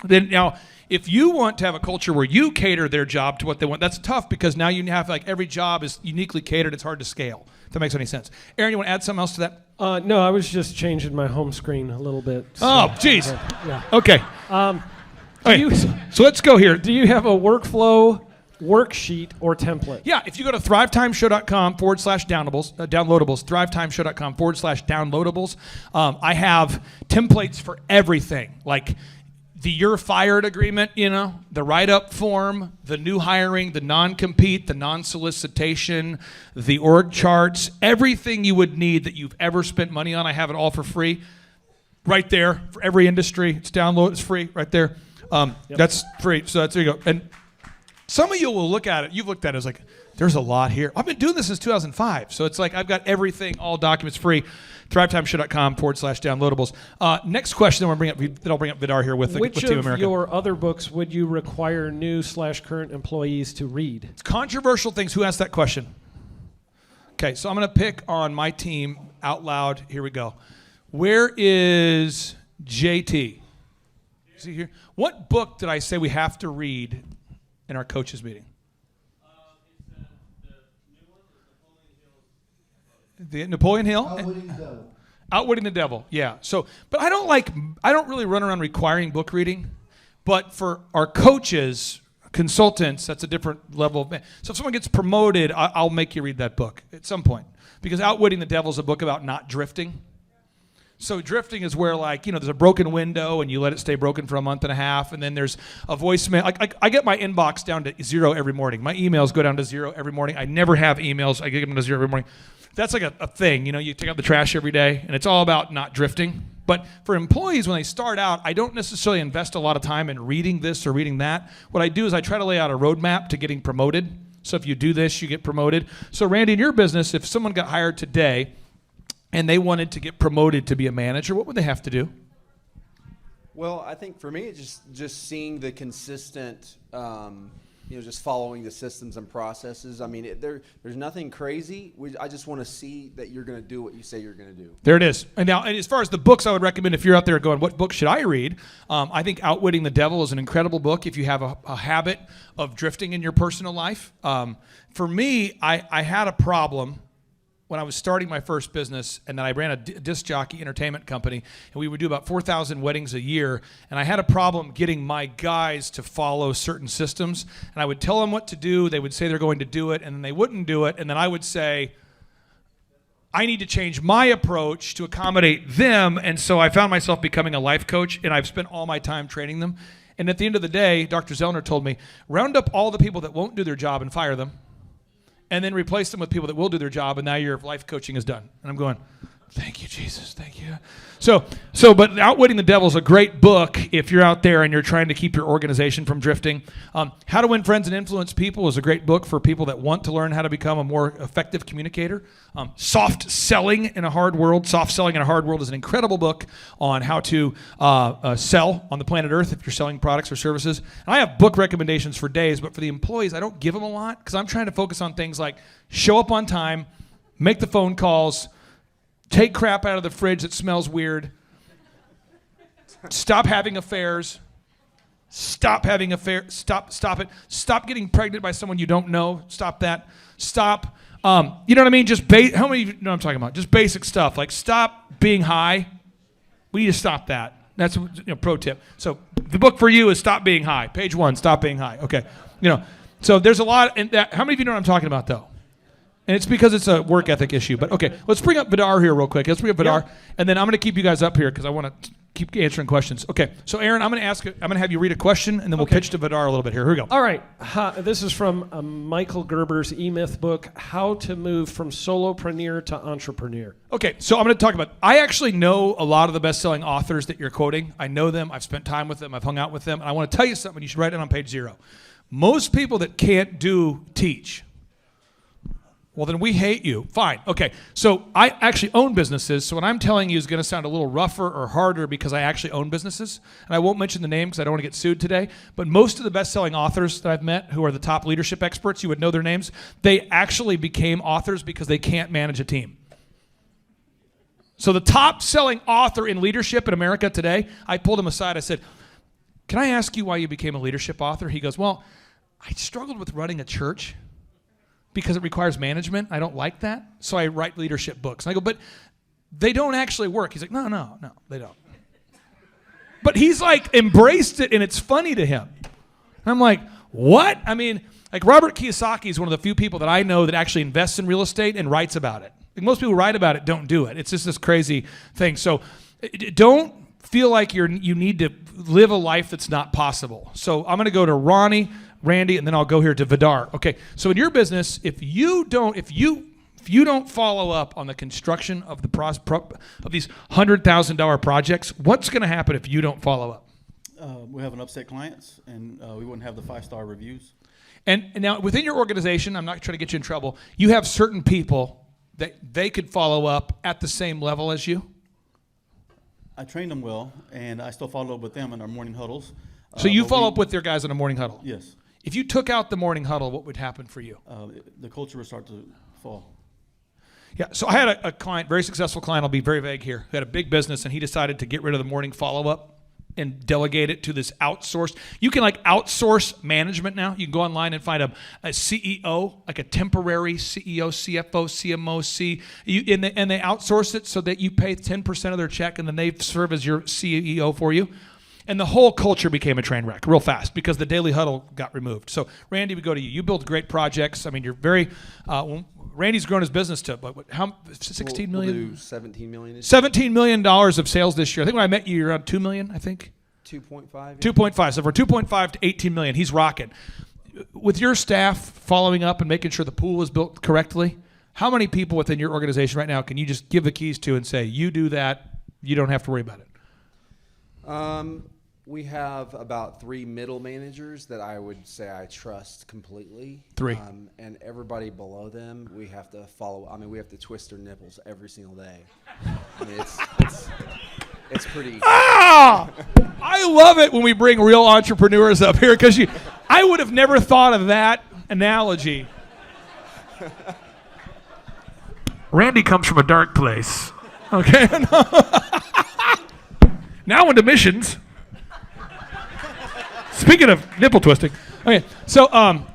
Then now, if you want to have a culture where you cater their job to what they want, that's tough, because now you have like every job is uniquely catered. It's hard to scale. If that makes any sense. Aaron, you want to add something else to that? No, I was just changing my home screen a little bit. So, oh, geez. Yeah. Okay. So let's go here. Do you have a workflow worksheet or template? Yeah, if you go to thrivetimeshow.com/downloadables, thrivetimeshow.com/downloadables, I have templates for everything, like the you're fired agreement, the write-up form, the new hiring, the non-compete, the non-solicitation, the org charts, everything you would need that you've ever spent money on. I have it all for free right there for every industry. It's free right there. That's free. So there you go. And some of you will look at it. You've looked at it as like, there's a lot here. I've been doing this since 2005. So it's like I've got everything, all documents free. Thrivetimeshow.com/downloadables. Next question I'll bring up Vidar here with Team America. Which of your other books would you require new/current employees to read? It's controversial things. Who asked that question? Okay, so I'm going to pick on my team out loud. Here we go. Where is JT? Is he here? What book did I say we have to read in our coaches meeting? The Napoleon Hill. Outwitting the Devil. Yeah. So, but I don't really run around requiring book reading, but for our coaches, consultants, that's a different level of. So if someone gets promoted, I'll make you read that book at some point, because Outwitting the Devil is a book about not drifting. So drifting is where, like, there's a broken window and you let it stay broken for a month and a half, and then there's a voicemail. I get my inbox down to 0 every morning. My emails go down to 0 every morning. I never have emails. I get them to 0 every morning. That's like a thing. You take out the trash every day, and it's all about not drifting. But for employees, when they start out, I don't necessarily invest a lot of time in reading this or reading that. What I do is I try to lay out a roadmap to getting promoted. So if you do this, you get promoted. So Randy, in your business, if someone got hired today and they wanted to get promoted to be a manager, what would they have to do? Well, I think for me, it's just seeing the consistent, just following the systems and processes. I mean, there's nothing crazy. I just want to see that you're going to do what you say you're going to do. There it is. And now, as far as the books I would recommend, if you're out there going, what book should I read? I think Outwitting the Devil is an incredible book if you have a habit of drifting in your personal life. For me, I had a problem when I was starting my first business, and then I ran a disc jockey entertainment company, and we would do about 4,000 weddings a year, and I had a problem getting my guys to follow certain systems, and I would tell them what to do, they would say they're going to do it, and then they wouldn't do it, and then I would say, I need to change my approach to accommodate them, and so I found myself becoming a life coach, and I've spent all my time training them, and at the end of the day, Dr. Zellner told me, round up all the people that won't do their job and fire them, and then replace them with people that will do their job, and now your life coaching is done. And I'm going, thank you, Jesus, thank you. But Outwitting the Devil is a great book if you're out there and you're trying to keep your organization from drifting. How to Win Friends and Influence People is a great book for people that want to learn how to become a more effective communicator. Soft Selling in a Hard World. Soft Selling in a Hard World is an incredible book on how to sell on the planet Earth if you're selling products or services. And I have book recommendations for days, but for the employees, I don't give them a lot because I'm trying to focus on things like show up on time, make the phone calls, take crap out of the fridge that smells weird. Stop having affairs. Stop having affairs. Stop it. Stop getting pregnant by someone you don't know. Stop that. Stop. You know what I mean? How many of you know what I'm talking about? Just basic stuff. Like stop being high. We need to stop that. That's pro tip. So the book for you is Stop Being High. Page 1, Stop Being High. Okay. So there's a lot in that. How many of you know what I'm talking about though? And it's because it's a work ethic issue. But okay, let's bring up Vidar here real quick. Let's bring up Vidar, and then I'm going to keep you guys up here because I want to keep answering questions. Okay, so Aaron, I'm going to have you read a question, and then we'll pitch to Vidar a little bit here. Here we go. All right. This is from Michael Gerber's E-Myth book, How to Move from Solopreneur to Entrepreneur. Okay, so I'm going to talk about, I actually know a lot of the best-selling authors that you're quoting. I know them. I've spent time with them. I've hung out with them. And I want to tell you something. You should write it on page 0. Most people that can't teach. Well, then we hate you. Fine. Okay. So I actually own businesses. So what I'm telling you is going to sound a little rougher or harder because I actually own businesses. And I won't mention the name because I don't want to get sued today. But most of the best-selling authors that I've met who are the top leadership experts, you would know their names, they actually became authors because they can't manage a team. So the top-selling author in leadership in America today, I pulled him aside. I said, can I ask you why you became a leadership author? He goes, well, I struggled with running a church because it requires management. I don't like that. So I write leadership books. And I go, but they don't actually work. He's like, no, they don't. But he's like embraced it and it's funny to him. And I'm like, what? I mean, like Robert Kiyosaki is one of the few people that I know that actually invests in real estate and writes about it. Like most people who write about it don't do it. It's just this crazy thing. So don't feel like you need to live a life that's not possible. So I'm going to go to Ronnie, Randy, and then I'll go here to Vidar. Okay, so in your business, if you don't follow up on the construction of of these $100,000 projects, what's going to happen if you don't follow up? We have an upset clients, and we wouldn't have the 5-star reviews. And now within your organization, I'm not trying to get you in trouble. You have certain people that they could follow up at the same level as you. I trained them well, and I still follow up with them in our morning huddles. So you follow up with their guys in a morning huddle? Yes. If you took out the morning huddle, what would happen for you? The culture would start to fall. Yeah, so I had a client, very successful client, I'll be very vague here, who had a big business, and he decided to get rid of the morning follow-up. and delegate it to this outsourced. You can like outsource management now. You can go online and find a CEO, like a temporary CEO, CFO, CMO, and they outsource it so that you pay 10% of their check and then they serve as your CEO for you. And the whole culture became a train wreck real fast because the daily huddle got removed. So, Randy, we go to you. You build great projects. I mean, you're very. Randy's grown his business to how 16 million? We'll do 17 million. $17 million of sales this year. I think when I met you, you're around 2 million. I think 2.5. 2.5. So from 2.5 to 18 million, he's rocking. With your staff following up and making sure the pool is built correctly, how many people within your organization right now can you just give the keys to and say, you do that, you don't have to worry about it? We have about 3 middle managers that I would say I trust completely. 3. And everybody below them, we have to follow. I mean, we have to twist their nipples every single day. I mean, it's pretty. Ah! I love it when we bring real entrepreneurs up here because I would have never thought of that analogy. Randy comes from a dark place. Okay. Now into missions. Speaking of nipple twisting. Okay, so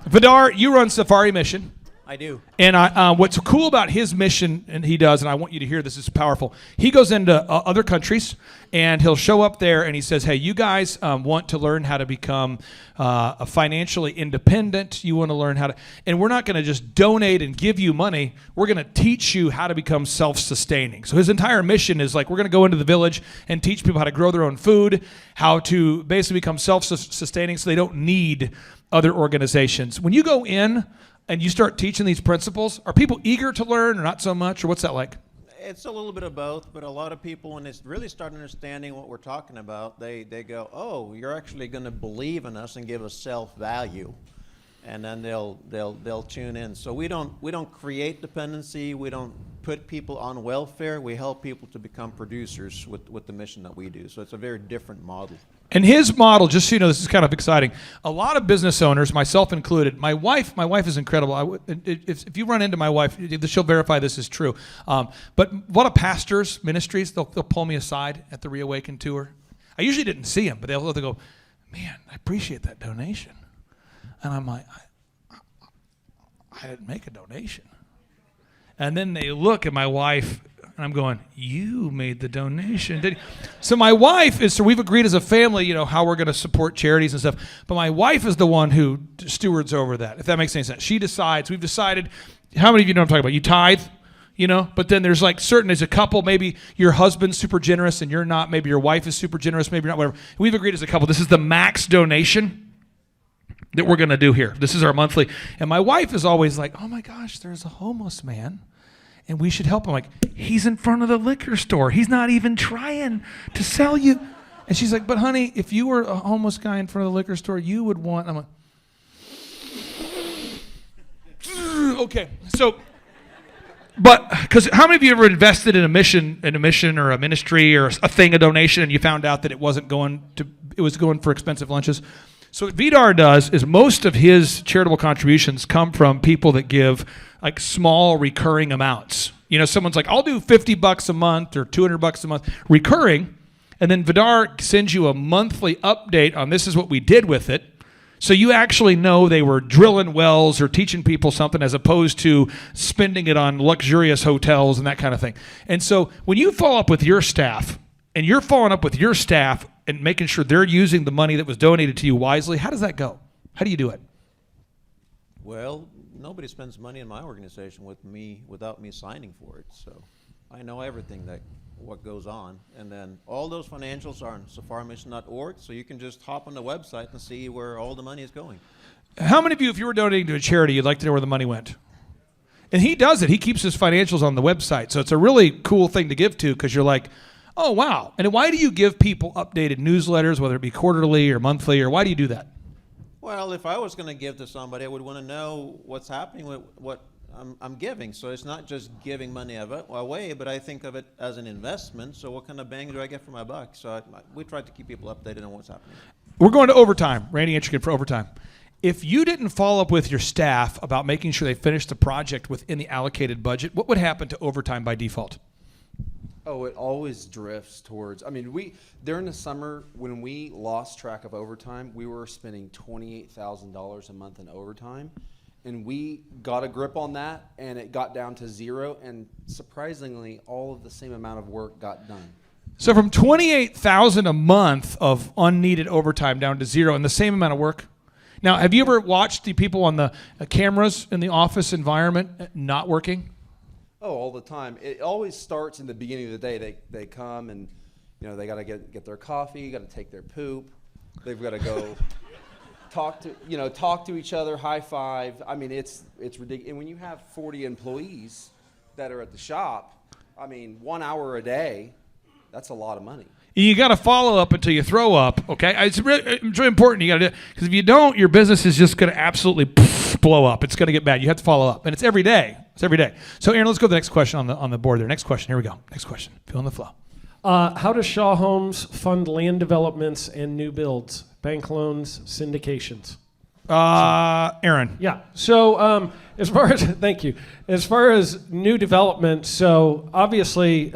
Vidar, you run Safari Mission. I do. And what's cool about his mission, and he does, and I want you to hear this, is powerful. He goes into other countries, and he'll show up there, and he says, hey, you guys want to learn how to become financially independent. You want to learn how to, and we're not going to just donate and give you money. We're going to teach you how to become self-sustaining. So his entire mission is like, we're going to go into the village and teach people how to grow their own food, how to basically become self-sustaining so they don't need other organizations. When you go in and you start teaching these principles, are people eager to learn or not so much, or what's that like? It's a little bit of both, but a lot of people, when they really start understanding what we're talking about, they go, oh, you're actually going to believe in us and give us self-value. And then they'll tune in. So we don't create dependency. We don't put people on welfare. We help people to become producers with the mission that we do. So it's a very different model. And his model, just so you know, this is kind of exciting. A lot of business owners, myself included, my wife is incredible. If you run into my wife, she'll verify this is true. But a lot of pastors, ministries, they'll pull me aside at the Reawaken tour. I usually didn't see them, but they'll go, man, I appreciate that donation. And I'm like, I didn't make a donation. And then they look at my wife, and I'm going, you made the donation. So my wife is, so we've agreed as a family, you know, how we're going to support charities and stuff. But my wife is the one who stewards over that, if that makes any sense. She decides, we've decided, how many of you know what I'm talking about? You tithe, you know, but then there's like certain, as a couple, maybe your husband's super generous and you're not. Maybe your wife is super generous, maybe you're not, whatever. We've agreed as a couple, this is the max donation that we're going to do here. This is our monthly. And my wife is always like, oh my gosh, there's a homeless man and we should help him. Like, he's in front of the liquor store. He's not even trying to sell you. And she's like, but honey, if you were a homeless guy in front of the liquor store, you would want, I'm like, okay. So, but, because how many of you ever invested in a mission or a ministry or a thing, a donation, and you found out that it was going for expensive lunches? So what Vidar does is most of his charitable contributions come from people that give like small recurring amounts. You know, someone's like, I'll do $50 a month or $200 a month recurring. And then Vidar sends you a monthly update on this is what we did with it. So you actually know they were drilling wells or teaching people something as opposed to spending it on luxurious hotels and that kind of thing. And so when you follow up with your staff and you're following up with your staff and making sure they're using the money that was donated to you wisely, how does that go? How do you do it? Well, nobody spends money in my organization without me signing for it. So I know everything what goes on. And then all those financials are on safarimission.org, so you can just hop on the website and see where all the money is going. How many of you, if you were donating to a charity, you'd like to know where the money went? And he does it. He keeps his financials on the website. So it's a really cool thing to give to because you're like, oh, wow. And why do you give people updated newsletters, whether it be quarterly or monthly, or why do you do that? Well, if I was going to give to somebody, I would want to know what's happening with what I'm giving. So it's not just giving money away, but I think of it as an investment. So what kind of bang do I get for my buck? So we try to keep people updated on what's happening. We're going to overtime. Randy Antrikin for overtime. If you didn't follow up with your staff about making sure they finished the project within the allocated budget, what would happen to overtime by default? Oh, it always drifts towards. I mean, during the summer when we lost track of overtime, we were spending $28,000 a month in overtime, and we got a grip on that, and it got down to zero. And surprisingly, all of the same amount of work got done. So from $28,000 a month of unneeded overtime down to zero, and the same amount of work. Now, have you ever watched the people on the cameras in the office environment not working? Oh, all the time. It always starts in the beginning of the day. They come and, they got to get their coffee, got to take their poop. They've got to go talk to each other, high five. I mean, it's ridiculous. And when you have 40 employees that are at the shop, I mean, 1 hour a day, that's a lot of money. You got to follow up until you throw up, okay? It's really important. You got to do it, because if you don't, your business is just going to absolutely blow up. It's going to get bad. You have to follow up, and it's every day. It's every day. So, Aaron, let's go to the next question on the board there. Next question. Here we go. Next question. Fill in the flow. How does Shaw Homes fund land developments and new builds, bank loans, syndications? Aaron. Yeah. So as far as thank you. As far as new development, so obviously.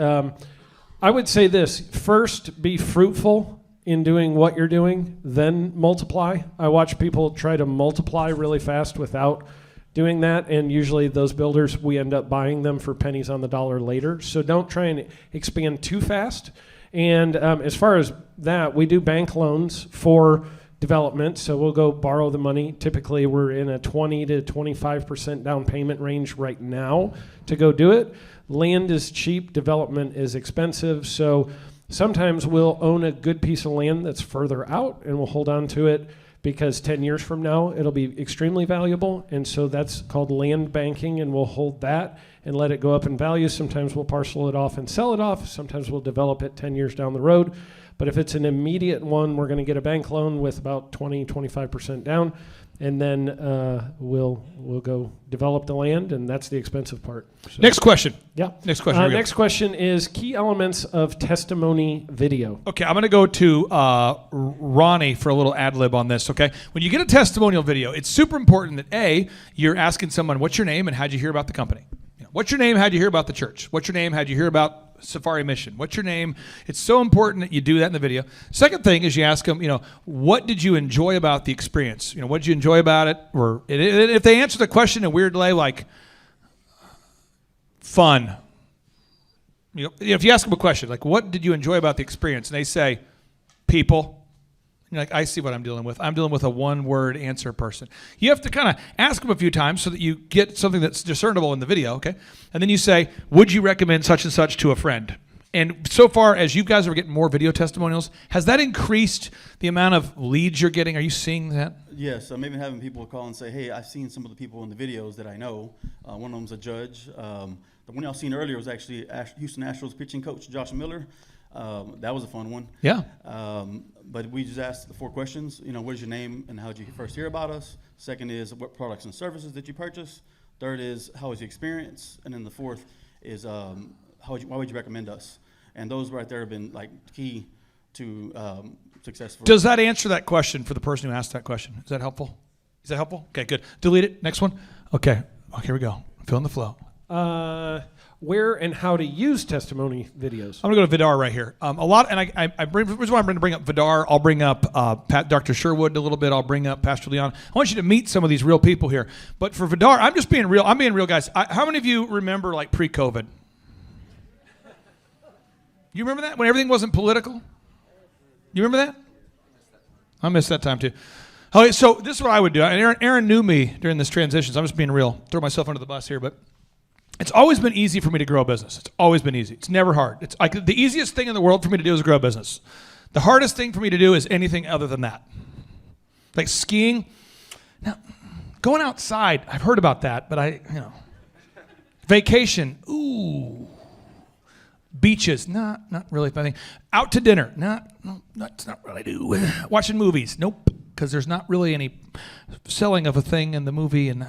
I would say this. First, be fruitful in doing what you're doing, then multiply. I watch people try to multiply really fast without doing that, and usually those builders, we end up buying them for pennies on the dollar later. So don't try and expand too fast. And as far as that, we do bank loans for development, so we'll go borrow the money. Typically, we're in a 20 to 25% down payment range right now to go do it. Land is cheap, development is expensive, so sometimes we'll own a good piece of land that's further out and we'll hold on to it because 10 years from now it'll be extremely valuable, and so that's called land banking, and we'll hold that and let it go up in value. Sometimes we'll parcel it off and sell it off. Sometimes we'll develop it 10 years down the road. But if it's an immediate one, we're going to get a bank loan with about 20-25% down, and then we'll go develop the land, and that's the expensive part. So. Next question. Yeah. Next question. Next question is key elements of testimony video. Okay, I'm going to go to Ronnie for a little ad lib on this. Okay, when you get a testimonial video, it's super important that you're asking someone, "What's your name and how'd you hear about the company?" What's your name? How'd you hear about the church? What's your name? How'd you hear about Safari Mission? What's your name? It's so important that you do that in the video. Second thing is you ask them, what did you enjoy about the experience? What did you enjoy about it? Or if they answer the question in a weird way, like fun. If you ask them a question, like what did you enjoy about the experience? And they say, people. You're like, I see what I'm dealing with. I'm dealing with a one-word answer person. You have to kind of ask them a few times so that you get something that's discernible in the video, okay? And then you say, would you recommend such and such to a friend? And so far, as you guys are getting more video testimonials, has that increased the amount of leads you're getting? Are you seeing that? Yes, I'm even having people call and say, hey, I've seen some of the people in the videos that I know. One of them's a judge. The one y'all seen earlier was actually Houston Astros pitching coach, Josh Miller. That was a fun one. Yeah. But we just asked the 4 questions. What is your name and how did you first hear about us? Second is what products and services did you purchase? Third is how was your experience? And then the fourth is why would you recommend us? And those right there have been like key to success. Does that answer that question for the person who asked that question? Is that helpful? Okay, good. Delete it. Next one. Okay, here we go. Fill in the flow. Where and how to use testimony videos. I'm going to go to Vidar right here. A lot, and I bring, the reason why I'm going to bring up Vidar, I'll bring up Dr. Sherwood a little bit. I'll bring up Pastor Leon. I want you to meet some of these real people here. But for Vidar, I'm just being real. I'm being real, guys. How many of you remember like pre-COVID? You remember that when everything wasn't political? You remember that? I missed that time too. Okay, so this is what I would do. And Aaron knew me during this transition, so I'm just being real. Throw myself under the bus here, but it's always been easy for me to grow a business. It's always been easy. It's never hard. It's like the easiest thing in the world for me to do is grow a business. The hardest thing for me to do is anything other than that. Like skiing. Now, going outside, I've heard about that, but vacation, ooh. Beaches, not really funny. Out to dinner, that's not what I do. Watching movies, nope, because there's not really any selling of a thing in the movie, and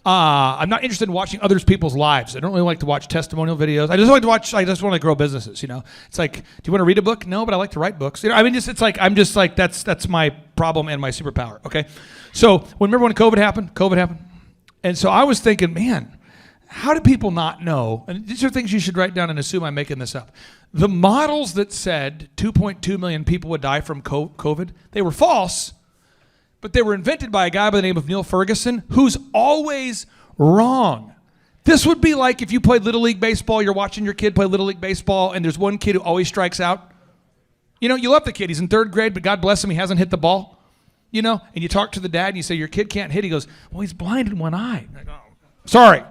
I'm not interested in watching other people's lives. I don't really like to watch testimonial videos. I just want to grow businesses. It's like, do you want to read a book? No, but I like to write books. It's like that's my problem and my superpower. Okay, so remember when COVID happened, and so I was thinking, man. how do people not know? And these are things you should write down and assume I'm making this up. The models that said 2.2 million people would die from COVID, they were false, but they were invented by a guy by the name of Neil Ferguson, who's always wrong. This would be like if you played Little League Baseball, you're watching your kid play Little League Baseball, and there's one kid who always strikes out. You know, you love the kid. He's in 3rd grade, but God bless him, he hasn't hit the ball. You know, and you talk to the dad, and you say, your kid can't hit. He goes, well, he's blind in one eye. Like, oh, sorry.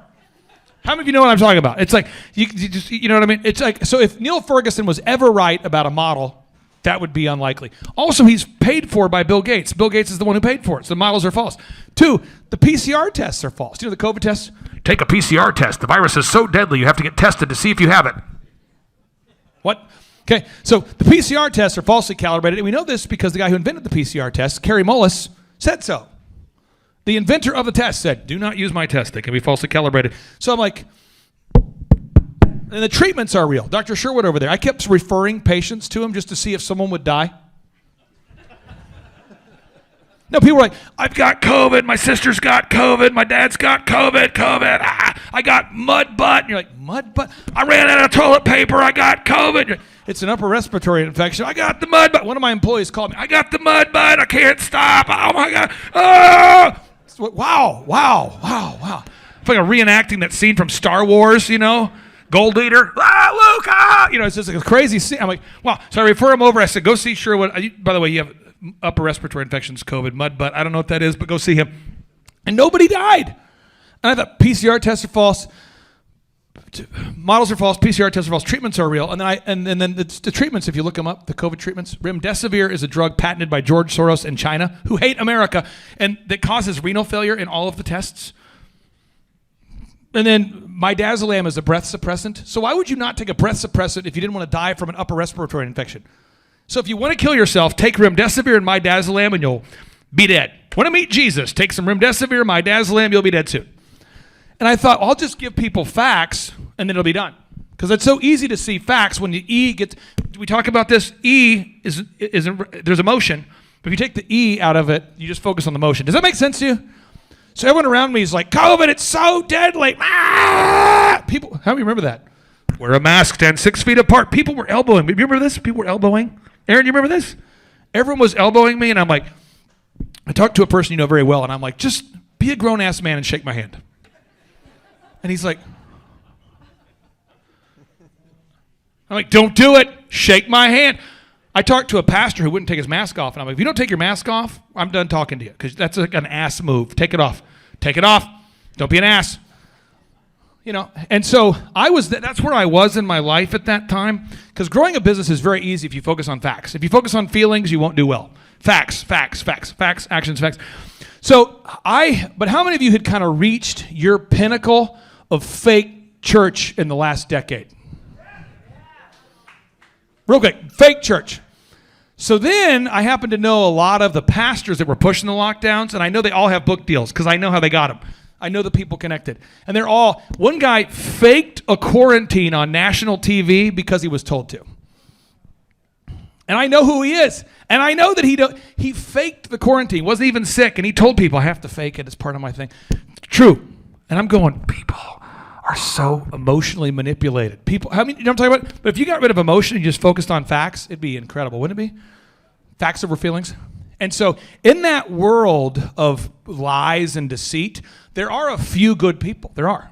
How many of you know what I'm talking about? It's like, you know what I mean? It's like, so if Neil Ferguson was ever right about a model, that would be unlikely. Also, he's paid for by Bill Gates. Bill Gates is the one who paid for it, so the models are false. 2, the PCR tests are false. You know the COVID tests? Take a PCR test. The virus is so deadly, you have to get tested to see if you have it. What? Okay, so the PCR tests are falsely calibrated, and we know this because the guy who invented the PCR test, Kerry Mullis, said so. The inventor of the test said, do not use my test. They can be falsely calibrated. So I'm like, and the treatments are real. Dr. Sherwood over there, I kept referring patients to him just to see if someone would die. No, people were like, I've got COVID, my sister's got COVID, my dad's got COVID, I got mud butt. And you're like, mud butt? I ran out of toilet paper, I got COVID. It's an upper respiratory infection. I got the mud butt. One of my employees called me, I got the mud butt, I can't stop, oh my God. Oh! Wow. It's like reenacting that scene from Star Wars, you know? Gold Eater, Luca! You know, it's just like a crazy scene. I'm like, wow. So I refer him over. I said, go see Sherwood. By the way, you have upper respiratory infections, COVID, mud butt. I don't know what that is, but go see him. And nobody died. And I thought PCR tests are false. Models are false. PCR tests are false. Treatments are real. And then the treatments, if you look them up, the COVID treatments. Remdesivir is a drug patented by George Soros in China, who hate America, and that causes renal failure in all of the tests. And then midazolam is a breath suppressant. So why would you not take a breath suppressant if you didn't want to die from an upper respiratory infection? So if you want to kill yourself, take remdesivir and midazolam and you'll be dead. Want to meet Jesus? Take some remdesivir, midazolam, you'll be dead soon. And I thought, I'll just give people facts and then it'll be done. Because it's so easy to see facts when the E gets, we talk about this, E is there's emotion. But if you take the E out of it, you just focus on the motion. Does that make sense to you? So everyone around me is like, COVID, it's so deadly. Ah! People, how do you remember that? Wear a mask, stand 6 feet apart. People were elbowing me. You remember this? People were elbowing. Aaron, you remember this? Everyone was elbowing me, and I'm like, I talked to a person you know very well, and I'm like, just be a grown-ass man and shake my hand. And he's like, I'm like, don't do it. Shake my hand. I talked to a pastor who wouldn't take his mask off, and I'm like, if you don't take your mask off, I'm done talking to you, because that's like an ass move. Take it off. Take it off. Don't be an ass. You know, and so that's where I was in my life at that time, because growing a business is very easy if you focus on facts. If you focus on feelings, you won't do well. Facts, actions, facts. So but how many of you had kind of reached your pinnacle of fake church in the last decade? Real quick, fake church. So then I happen to know a lot of the pastors that were pushing the lockdowns, and I know they all have book deals because I know how they got them. I know the people connected. And they're all, one guy faked a quarantine on national TV because he was told to. And I know who he is. And I know that he faked the quarantine, wasn't even sick, and he told people, I have to fake it, it's part of my thing. True. And I'm going, people are so emotionally manipulated. People, you know what I'm talking about? But if you got rid of emotion and you just focused on facts, it'd be incredible, wouldn't it be? Facts over feelings. And so in that world of lies and deceit, there are a few good people. There are.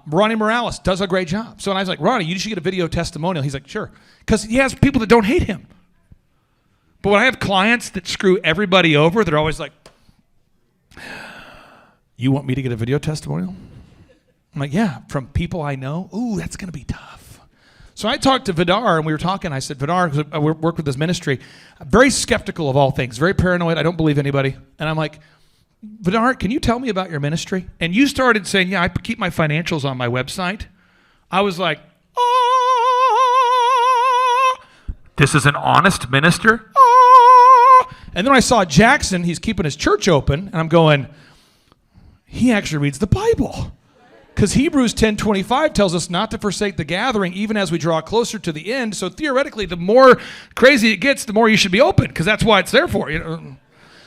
Ronnie Morales does a great job. So when I was like, Ronnie, you should get a video testimonial. He's like, sure. Because he has people that don't hate him. But when I have clients that screw everybody over, they're always like, you want me to get a video testimonial? I'm like, yeah, from people I know. Ooh, that's going to be tough. So I talked to Vidar, and we were talking. I said, Vidar, because I work with this ministry, I'm very skeptical of all things, very paranoid. I don't believe anybody. And I'm like, Vidar, can you tell me about your ministry? And you started saying, yeah, I keep my financials on my website. I was like, oh, this is an honest minister. Oh. And then I saw Jackson, he's keeping his church open, and I'm going, he actually reads the Bible. Because Hebrews 10:25 tells us not to forsake the gathering even as we draw closer to the end. So theoretically, the more crazy it gets, the more you should be open, because that's why it's there for. You know?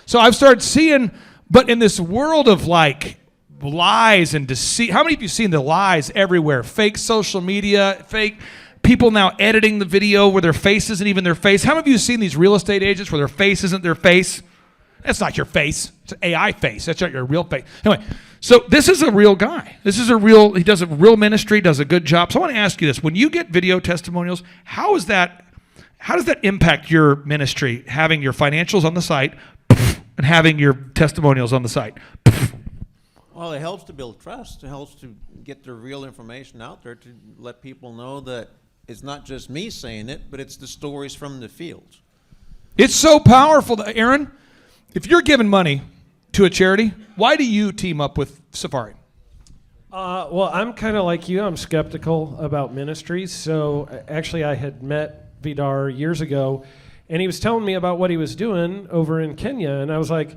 So I've started seeing, but in this world of like lies and deceit. How many of you seen the lies everywhere? Fake social media, fake people now editing the video where their face isn't even their face. How many of you seen these real estate agents where their face isn't their face? That's not your face. It's an AI face. That's not your real face. Anyway, so this is a real guy. He does a real ministry, does a good job. So I want to ask you this. When you get video testimonials, how does that impact your ministry, having your financials on the site and having your testimonials on the site? Well, it helps to build trust. It helps to get the real information out there to let people know that it's not just me saying it, but it's the stories from the field. It's so powerful. Aaron, if you're giving money to a charity, why do you team up with Safari? Well, I'm kind of like you. I'm skeptical about ministries. So actually, I had met Vidar years ago, and he was telling me about what he was doing over in Kenya. And I was like,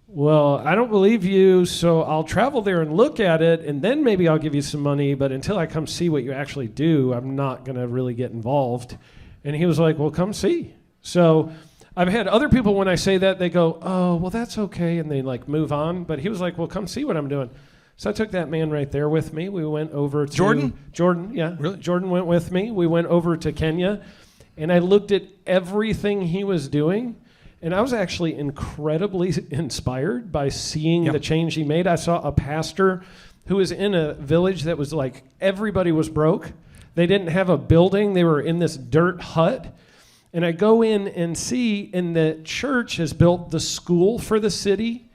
well, I don't believe you, so I'll travel there and look at it, and then maybe I'll give you some money. But until I come see what you actually do, I'm not going to really get involved. And he was like, well, come see. So I've had other people, when I say that, they go, oh, well, that's okay, and they like move on. But he was like, well, come see what I'm doing. So I took that man right there with me. We went over to Jordan, yeah. Really? Jordan went with me. We went over to Kenya, and I looked at everything he was doing, and I was actually incredibly inspired by seeing the change he made. I saw a pastor who was in a village that was like everybody was broke. They didn't have a building. They were in this dirt hut. And I go in and see, and the church has built the school for the city.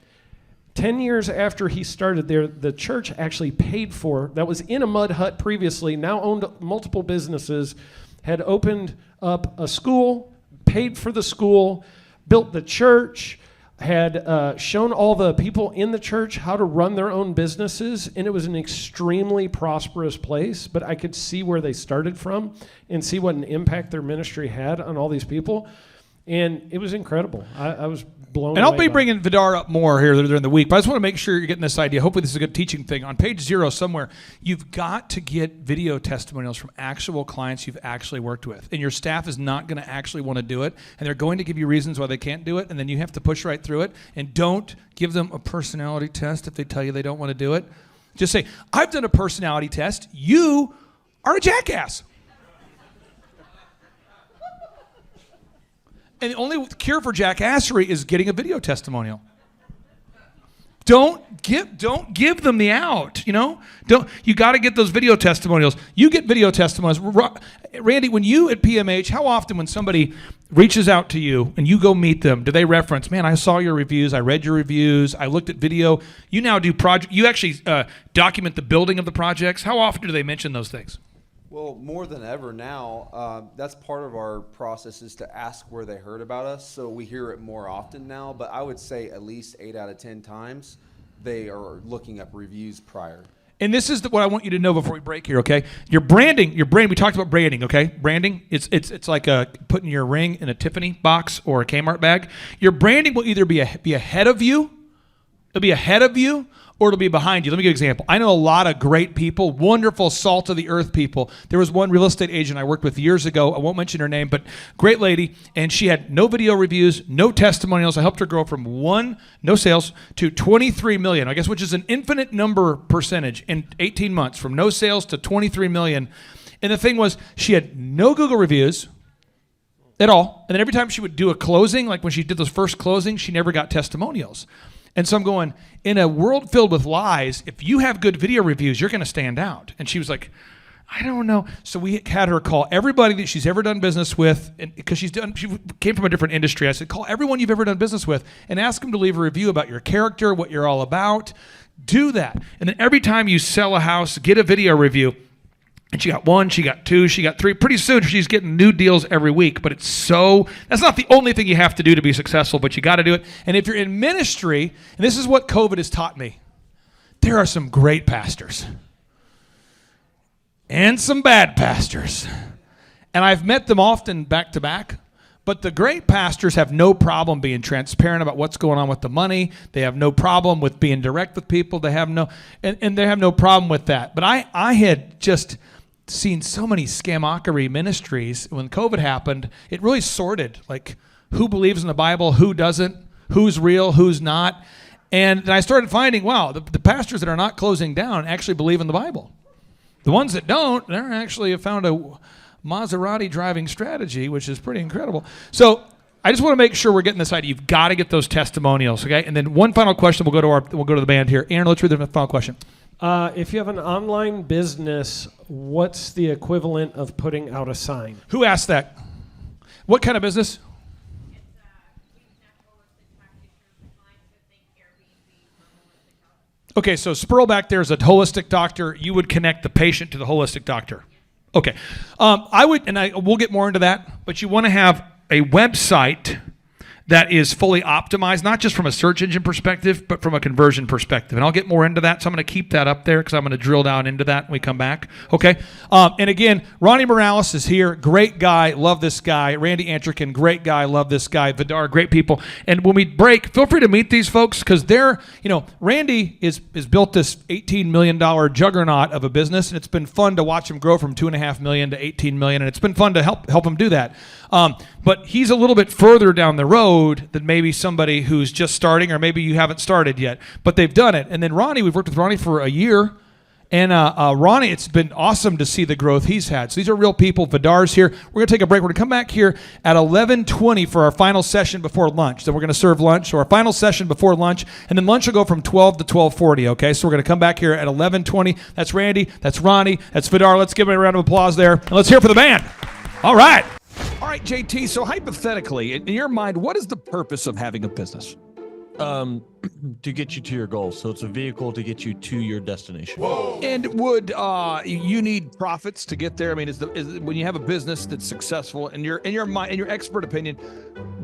10 years after he started there, the church actually paid for, that was in a mud hut previously, now owned multiple businesses, had opened up a school, paid for the school, built the church, had shown all the people in the church how to run their own businesses, and it was an extremely prosperous place, but I could see where they started from and see what an impact their ministry had on all these people, and it was incredible. I was blown away. And I'll be by bringing Vidar up more here during the week, but I just want to make sure you're getting this idea. Hopefully this is a good teaching thing. On page 0 somewhere, you've got to get video testimonials from actual clients you've actually worked with. And your staff is not going to actually want to do it, and they're going to give you reasons why they can't do it, and then you have to push right through it. And don't give them a personality test if they tell you they don't want to do it. Just say, I've done a personality test. You are a jackass. And the only cure for jackassery is getting a video testimonial. Don't give them the out, you know? You got to get those video testimonials. You get video testimonials. Randy, when you at PMH, how often when somebody reaches out to you and you go meet them, do they reference, man, I saw your reviews, I read your reviews, I looked at video. You now do project. You actually document the building of the projects. How often do they mention those things? Well, more than ever now, that's part of our process is to ask where they heard about us. So we hear it more often now, but I would say at least 8 out of 10 times they are looking up reviews prior. And this is what I want you to know before we break here, okay? Your brand, we talked about branding, okay? Branding, it's like putting your ring in a Tiffany box or a Kmart bag. Your branding will either be ahead of you, or it'll be behind you. Let me give you an example. I know a lot of great people, wonderful salt of the earth people. There was one real estate agent I worked with years ago. I won't mention her name, but great lady. And she had no video reviews, no testimonials. I helped her grow from no sales to 23 million, I guess, which is an infinite number percentage in 18 months, from no sales to 23 million. And the thing was, she had no Google reviews at all. And then every time she would do a closing, like when she did those first closings, she never got testimonials. And so I'm going, in a world filled with lies, if you have good video reviews, you're going to stand out. And she was like, I don't know. So we had her call everybody that she's ever done business with, because she came from a different industry. I said, call everyone you've ever done business with and ask them to leave a review about your character, what you're all about. Do that. And then every time you sell a house, get a video review. And she got 1, she got 2, she got 3. Pretty soon she's getting new deals every week. But that's not the only thing you have to do to be successful, but you got to do it. And if you're in ministry, and this is what COVID has taught me, there are some great pastors and some bad pastors. And I've met them often back to back. But the great pastors have no problem being transparent about what's going on with the money. They have no problem with being direct with people. They have no problem with that. But I had just seen so many scamockery ministries when COVID happened. It really sorted, like, who believes in the Bible, who doesn't, who's real, who's not. And I started finding, wow, the pastors that are not closing down actually believe in the Bible. The ones that don't, they're actually have found a Maserati driving strategy, which is pretty incredible. So I just want to make sure we're getting this idea. You've got to get those testimonials, okay? And then one final question. We'll go to the band here. Aaron, let's read the final question. If you have an online business, what's the equivalent of putting out a sign? Who asked that? What kind of business? Okay, so Spurl back there is a holistic doctor. You would connect the patient to the holistic doctor. Okay, we'll get more into that, but you want to have a website that is fully optimized, not just from a search engine perspective, but from a conversion perspective. And I'll get more into that, so I'm going to keep that up there because I'm going to drill down into that when we come back. Okay? And again, Ronnie Morales is here. Great guy. Love this guy. Randy Antrikin, great guy. Love this guy. Vidar, great people. And when we break, feel free to meet these folks because they're, Randy is built this $18 million juggernaut of a business, and it's been fun to watch him grow from $2.5 million to $18 million, and it's been fun to help him do that. But he's a little bit further down the road than maybe somebody who's just starting, or maybe you haven't started yet, but they've done it. And then Ronnie, we've worked with Ronnie for a year, and Ronnie, it's been awesome to see the growth he's had. So these are real people. Vidar's here. We're going to take a break. We're going to come back here at 11:20 for our final session before lunch. Then we're going to serve lunch. So our final session before lunch, and then lunch will go from 12 to 12:40, okay? So we're going to come back here at 11:20. That's Randy. That's Ronnie. That's Vidar. Let's give him a round of applause there. And let's hear it for the band. All right. All right, JT, so hypothetically, in your mind, what is the purpose of having a business? To get you to your goals. So it's a vehicle to get you to your destination. Whoa. And would you need profits to get there? I mean, is when you have a business that's successful, in your mind, in your expert opinion,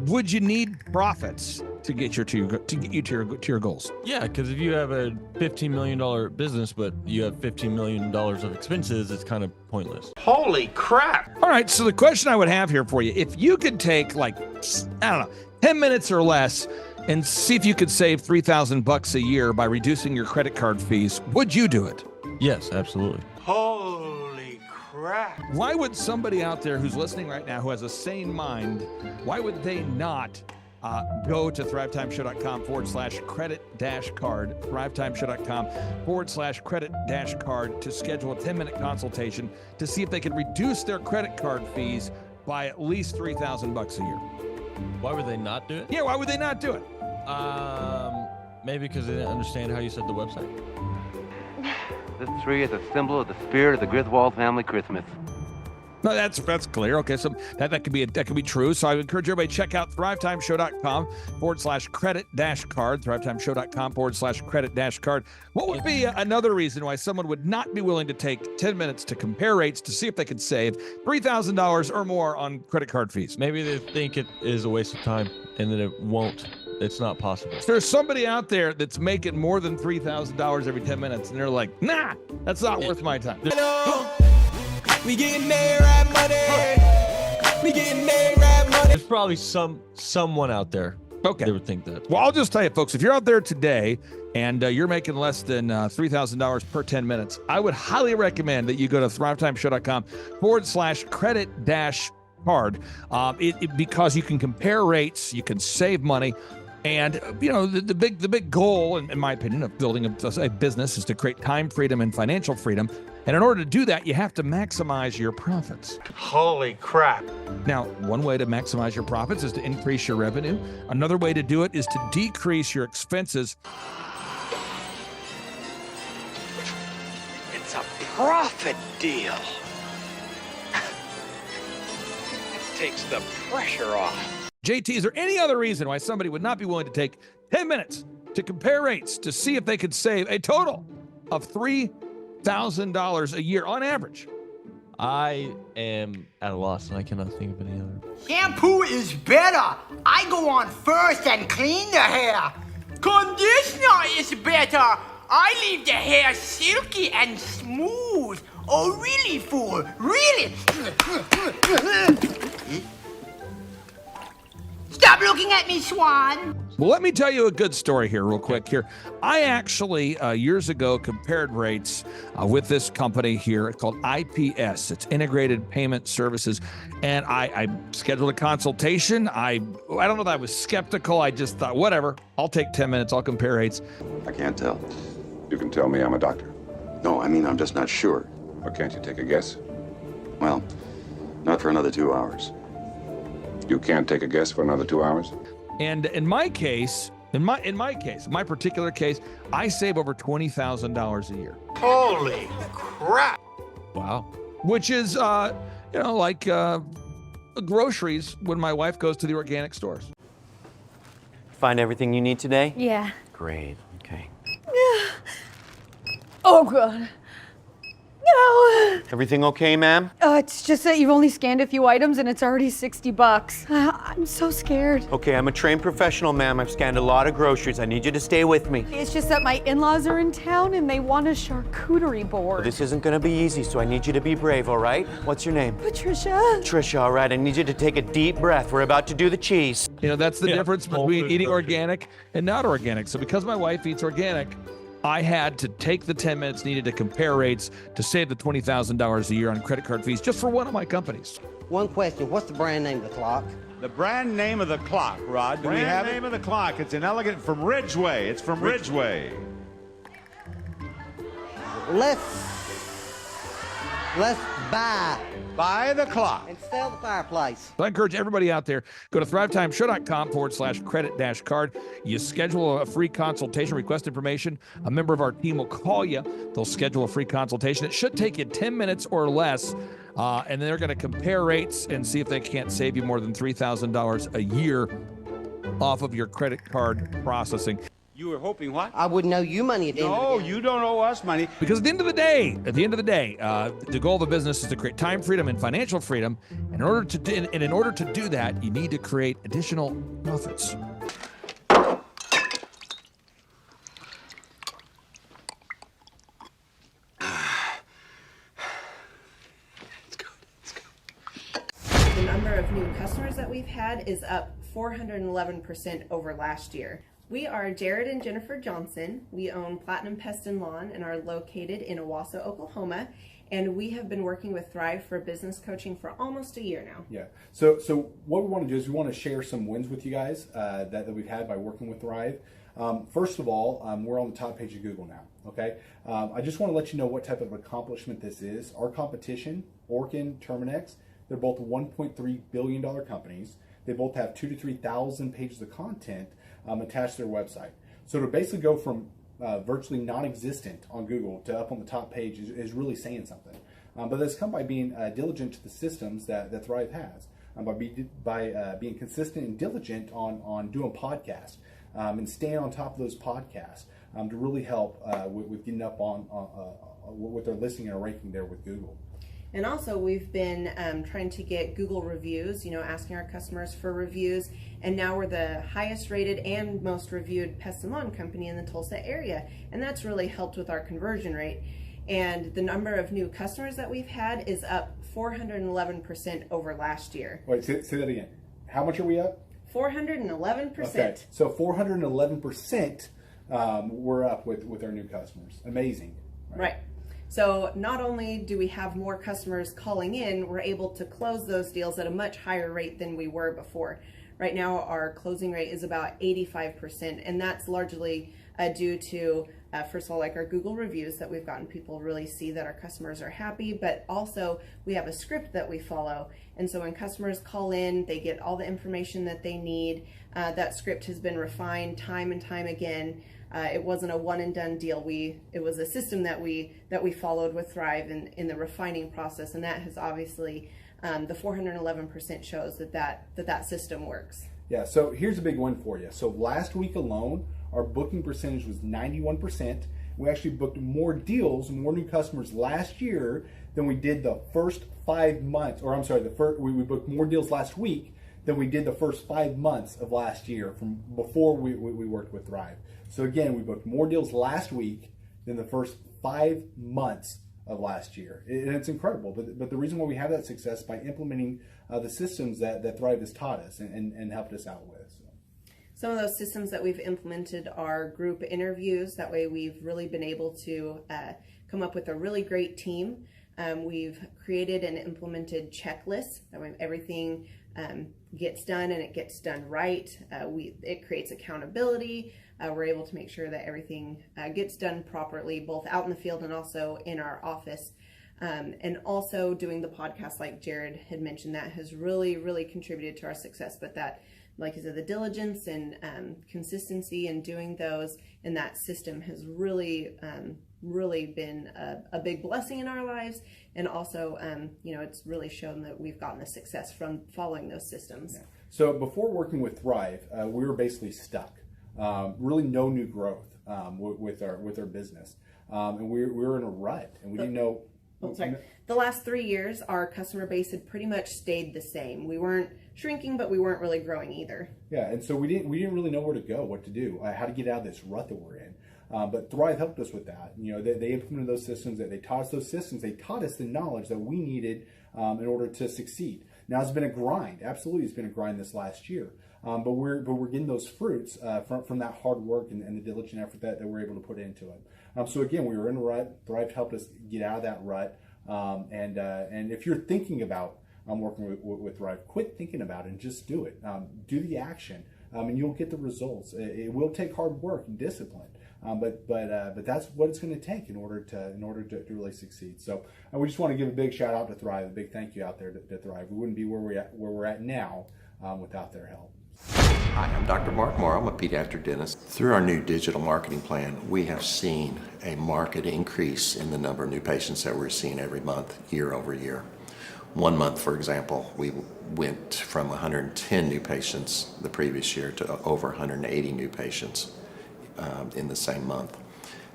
would you need profits to get you to your goals? Yeah, because if you have a $15 million business, but you have $15 million of expenses, it's kind of pointless. Holy crap! All right, so the question I would have here for you, if you could take 10 minutes or less and see if you could save $3,000 a year by reducing your credit card fees, would you do it? Yes, absolutely. Holy crap! Why would somebody out there who's listening right now who has a sane mind, why would they not go to thrivetimeshow.com/credit-card, thrivetimeshow.com/credit-card to schedule a 10-minute consultation to see if they can reduce their credit card fees by at least $3,000 a year. Why would they not do it? Yeah, why would they not do it? Maybe because they didn't understand how you said the website. This tree is a symbol of the spirit of the Griswold family Christmas. No, that's clear. Okay, so that could be true. So I would encourage everybody to check out thrivetimeshow.com/credit-card, thrivetimeshow.com/credit-card. What would be another reason why someone would not be willing to take 10 minutes to compare rates to see if they could save $3,000 or more on credit card fees? Maybe they think it is a waste of time and that it won't. It's not possible. If there's somebody out there that's making more than $3,000 every 10 minutes and they're like, nah, that's not worth my time. We getting there, right money. We getting there, right money. There's probably someone out there that would think that. Well, I'll just tell you, folks, if you're out there today and you're making less than $3,000 per 10 minutes, I would highly recommend that you go to thrivetimeshow.com/credit-card because you can compare rates, you can save money. And, the big goal, in my opinion, of building a business is to create time freedom and financial freedom. And in order to do that, you have to maximize your profits. Holy crap. Now, one way to maximize your profits is to increase your revenue. Another way to do it is to decrease your expenses. It's a profit deal. It takes the pressure off. JT, is there any other reason why somebody would not be willing to take 10 minutes to compare rates to see if they could save a total of $3,000 a year on average? I am at a loss and I cannot think of any other. Shampoo is better. I go on first and clean the hair. Conditioner is better. I leave the hair silky and smooth. Oh, really, fool? Really? Stop looking at me, Swan. Well, let me tell you a good story here real quick here. I actually, years ago, compared rates with this company here called IPS. It's Integrated Payment Services. And I scheduled a consultation. I don't know that I was skeptical. I just thought, whatever, I'll take 10 minutes. I'll compare rates. I can't tell. You can tell me I'm a doctor. No, I mean, I'm just not sure. Or can't you take a guess? Well, not for another 2 hours. You can't take a guess for another 2 hours? And in my case, my particular case, I save over $20,000 a year. Holy crap! Wow. Which is, like groceries when my wife goes to the organic stores. Find everything you need today? Yeah. Great, okay. Oh, God. No. Everything okay, ma'am? It's just that you've only scanned a few items and it's already $60. I'm so scared. Okay, I'm a trained professional, ma'am. I've scanned a lot of groceries. I need you to stay with me. It's just that my in-laws are in town and they want a charcuterie board. Well, this isn't gonna be easy, so I need you to be brave, all right? What's your name? Patricia. Trisha, all right. I need you to take a deep breath. We're about to do the cheese. That's the difference between eating organic and not organic. So because my wife eats organic, I had to take the 10 minutes needed to compare rates to save the $20,000 a year on credit card fees just for one of my companies. One question, what's the brand name of the clock? The brand name of the clock, Rod, do we have it? Brand name of the clock, it's an elegant from Ridgeway. It's from Ridgeway. Let's buy the clock and sell the fireplace. So I encourage everybody out there, go to thrivetimeshow.com/credit-card. You schedule a free consultation, request information. A member of our team will call you. They'll schedule a free consultation. It should take you 10 minutes or less. And then they're going to compare rates and see if they can't save you more than $3,000 a year off of your credit card processing. You were hoping what? I wouldn't owe you money at the end of the day. No, you don't owe us money. Because at the end of the day, the goal of a business is to create time freedom and financial freedom. And in order to do that, you need to create additional profits. The number of new customers that we've had is up 411% over last year. We are Jared and Jennifer Johnson. We own Platinum Pest and Lawn and are located in Owasso, Oklahoma. And we have been working with Thrive for business coaching for almost a year now. Yeah. So what we want to do is we want to share some wins with you guys that we've had by working with Thrive. First of all, we're on the top page of Google now. Okay. I just want to let you know what type of accomplishment this is. Our competition, Orkin, Terminex, they're both $1.3 billion companies. They both have 2,000 to 3,000 pages of content attached to their website. So to basically go from virtually non-existent on Google to up on the top page is really saying something. But that's come by being diligent to the systems that Thrive has, by being consistent and diligent on doing podcasts and staying on top of those podcasts to really help with getting up on with their listing and ranking there with Google. And also we've been trying to get Google reviews, asking our customers for reviews. And now we're the highest rated and most reviewed pest and lawn company in the Tulsa area. And that's really helped with our conversion rate. And the number of new customers that we've had is up 411% over last year. Wait, say that again. How much are we up? 411%. Okay, so 411% we're up with our new customers. Amazing. Right. So not only do we have more customers calling in, we're able to close those deals at a much higher rate than we were before. Right now, our closing rate is about 85%, and that's largely due to, first of all, like our Google reviews that we've gotten people really see that our customers are happy, but also we have a script that we follow. And so when customers call in, they get all the information that they need. That script has been refined time and time again. It wasn't a one and done deal. It was a system that we followed with Thrive in the refining process, and that has obviously the 411% shows that system works. Yeah. So here's a big one for you. So last week alone, our booking percentage was 91%. We actually booked more deals, more new customers last year than we did the first 5 months. Or I'm sorry, we booked more deals last week than we did the first 5 months of last year from before we worked with Thrive. So again, we booked more deals last week than the first 5 months of last year. And it's incredible. But the reason why we have that success is by implementing the systems that Thrive has taught us and helped us out with. Some of those systems that we've implemented are group interviews. That way we've really been able to come up with a really great team. We've created and implemented checklists. That way everything gets done and it gets done right. It creates accountability. We're able to make sure that everything gets done properly, both out in the field and also in our office. And also doing the podcast, like Jared had mentioned, that has really, really contributed to our success. But that, like I said, the diligence and consistency in doing those and that system has really, really been a big blessing in our lives. And also, it's really shown that we've gotten the success from following those systems. Yeah. So before working with Thrive, we were basically stuck. Really no new growth with our business. And we were in a rut and we didn't know. Oh, sorry. The last 3 years, our customer base had pretty much stayed the same. We weren't shrinking, but we weren't really growing either. Yeah, and so we didn't really know where to go, what to do, how to get out of this rut that we're in. But Thrive helped us with that. They implemented those systems. They taught us those systems. They taught us the knowledge that we needed in order to succeed. Now it's been a grind. Absolutely, it's been a grind this last year. But we're getting those fruits from that hard work and the diligent effort that we're able to put into it. So again, we were in a rut. Thrive helped us get out of that rut. And if you're thinking about working with Thrive, quit thinking about it and just do it. Do the action, and you'll get the results. It will take hard work and discipline, but that's what it's going to take in order to really succeed. So we just want to give a big shout out to Thrive, a big thank you out there to Thrive. We wouldn't be where we're at now without their help. Hi, I'm Dr. Mark Moore. I'm a pediatric dentist. Through our new digital marketing plan, we have seen a marked increase in the number of new patients that we're seeing every month, year over year. One month, for example, we went from 110 new patients the previous year to over 180 new patients in the same month.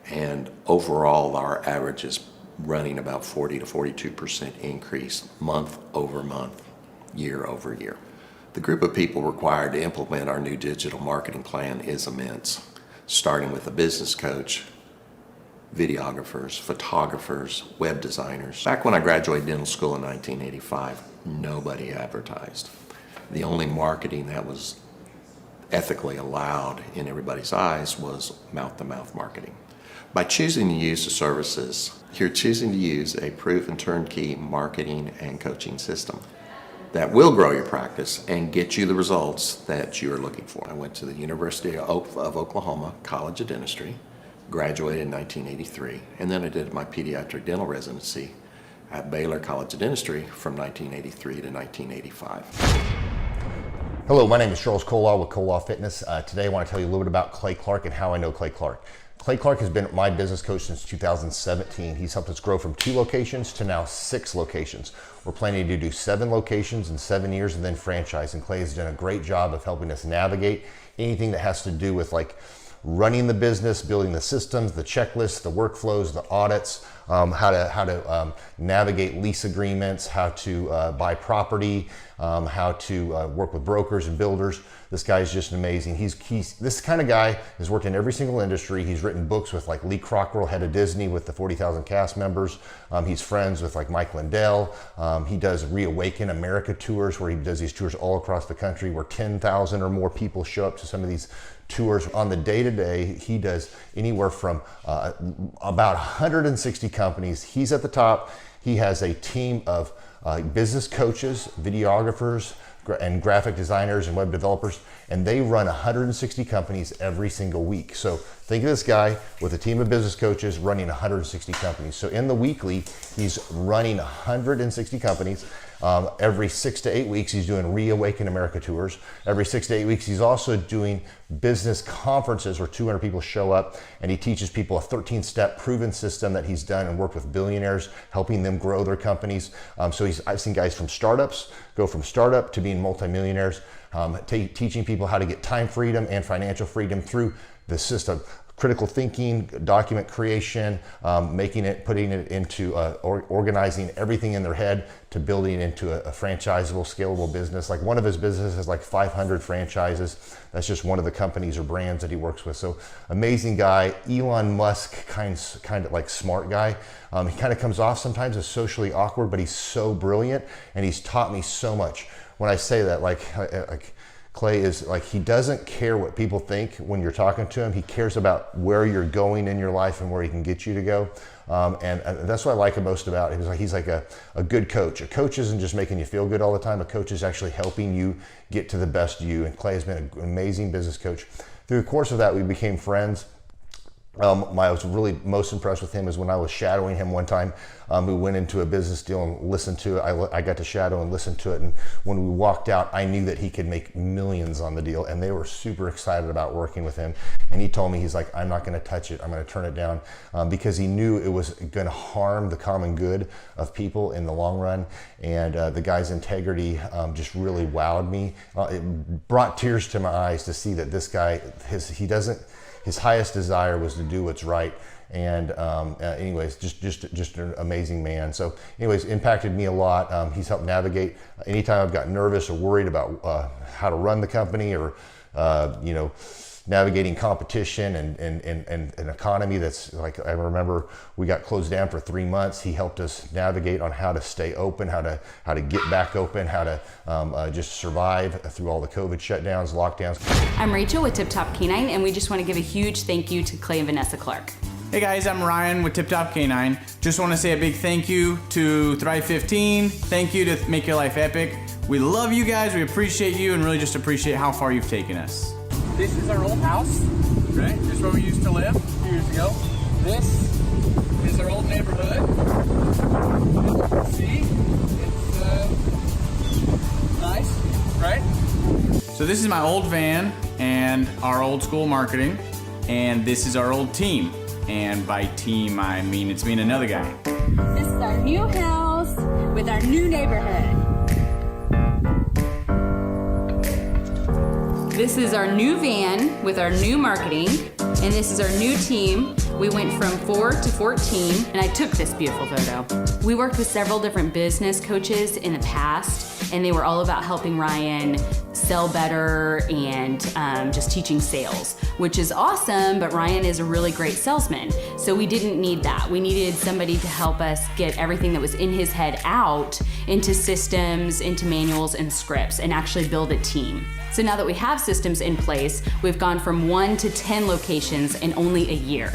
And overall, our average is running about 40 to 42% increase month over month, year over year. The group of people required to implement our new digital marketing plan is immense, starting with a business coach, videographers, photographers, web designers. Back when I graduated dental school in 1985, nobody advertised. The only marketing that was ethically allowed in everybody's eyes was mouth-to-mouth marketing. By choosing to use the services, you're choosing to use a proven turnkey marketing and coaching system that will grow your practice and get you the results that you're looking for. I went to the University of Oklahoma College of Dentistry, graduated in 1983, and then I did my pediatric dental residency at Baylor College of Dentistry from 1983 to 1985. Hello, my name is Charles Colaw with Colaw Fitness. Today I want to tell you a little bit about Clay Clark and how I know Clay Clark. Clay Clark has been my business coach since 2017. He's helped us grow from 2 locations to now 6 locations. We're planning to do 7 locations in 7 years and then franchise. And Clay has done a great job of helping us navigate anything that has to do with like running the business, building the systems, the checklists, the workflows, the audits, how to navigate lease agreements, how to buy property, how to work with brokers and builders. This guy is just amazing. He's this kind of guy has worked in every single industry. He's written books with like Lee Cockrell, head of Disney, with the 40,000 cast members. He's friends with like Mike Lindell. He does Reawaken America tours where he does these tours all across the country where 10,000 or more people show up to some of these tours. On the day-to-day, he does anywhere from about 160 companies. He's at the top. He has a team of business coaches, videographers, and graphic designers and web developers, and they run 160 companies every single week. So think of this guy with a team of business coaches running 160 companies. So in the weekly, he's running 160 companies. Every 6 to 8 weeks, he's doing Reawaken America tours. Every 6 to 8 weeks, he's also doing business conferences where 200 people show up, and he teaches people a 13-step proven system that he's done and worked with billionaires, helping them grow their companies. I've seen guys from startups go from startup to being multimillionaires, teaching people how to get time freedom and financial freedom through the system. Critical thinking, document creation, putting it into organizing everything in their head to building into a franchisable, scalable business. Like one of his businesses has like 500 franchises. That's just one of the companies or brands that he works with. So amazing guy, Elon Musk kind of like smart guy. He kind of comes off sometimes as socially awkward, but he's so brilliant and he's taught me so much. When I say that, like Clay is like, he doesn't care what people think when you're talking to him. He cares about where you're going in your life and where he can get you to go. And that's what I like most about him. He's like a good coach. A coach isn't just making you feel good all the time. A coach is actually helping you get to the best you. And Clay has been an amazing business coach. Through the course of that, we became friends. I was really most impressed with him is when I was shadowing him one time. We went into a business deal and listened to it. I got to shadow and listen to it. And when we walked out, I knew that he could make millions on the deal. And they were super excited about working with him. And he told me, he's like, I'm not going to touch it. I'm going to turn it down, because he knew it was going to harm the common good of people in the long run. And the guy's integrity just really wowed me. It brought tears to my eyes to see that this guy, his highest desire was to do what's right. And anyways, just an amazing man. So anyways, impacted me a lot. He's helped navigate anytime I've got nervous or worried about how to run the company, or navigating competition and an economy that's like, I remember we got closed down for 3 months. He helped us navigate on how to stay open, how to get back open, how to just survive through all the COVID shutdowns, lockdowns. I'm Rachel with Tip Top Canine, and we just want to give a huge thank you to Clay and Vanessa Clark. Hey guys, I'm Ryan with Tip Top Canine. Just want to say a big thank you to Thrive 15. Thank you to Make Your Life Epic. We love you guys, we appreciate you, and really just appreciate how far you've taken us. This is our old house, right? This is where we used to live a few years ago. This is our old neighborhood. See? It's nice, right? So this is my old van and our old school marketing, and this is our old team. And by team, I mean it's me and another guy. This is our new house with our new neighborhood. This is our new van with our new marketing, and this is our new team. We went from 4 to 14, and I took this beautiful photo. We worked with several different business coaches in the past, and they were all about helping Ryan sell better and just teaching sales, which is awesome, but Ryan is a really great salesman. So we didn't need that. We needed somebody to help us get everything that was in his head out into systems, into manuals and scripts, and actually build a team. So now that we have systems in place, we've gone from 1 to 10 locations in only a year.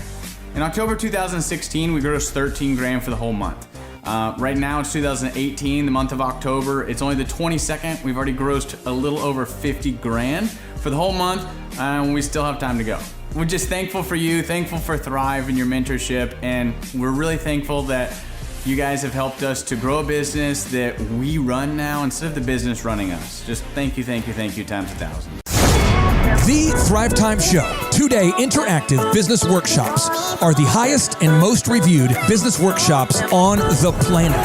In October 2016, we grossed 13 grand for the whole month. Right now it's 2018, the month of October. It's only the 22nd. We've already grossed a little over 50 grand for the whole month, and we still have time to go. We're just thankful for you, thankful for Thrive and your mentorship, and we're really thankful that you guys have helped us to grow a business that we run now instead of the business running us. Just thank you times 1,000. The Thrivetime Show, 2-day interactive business workshops, are the highest and most reviewed business workshops on the planet.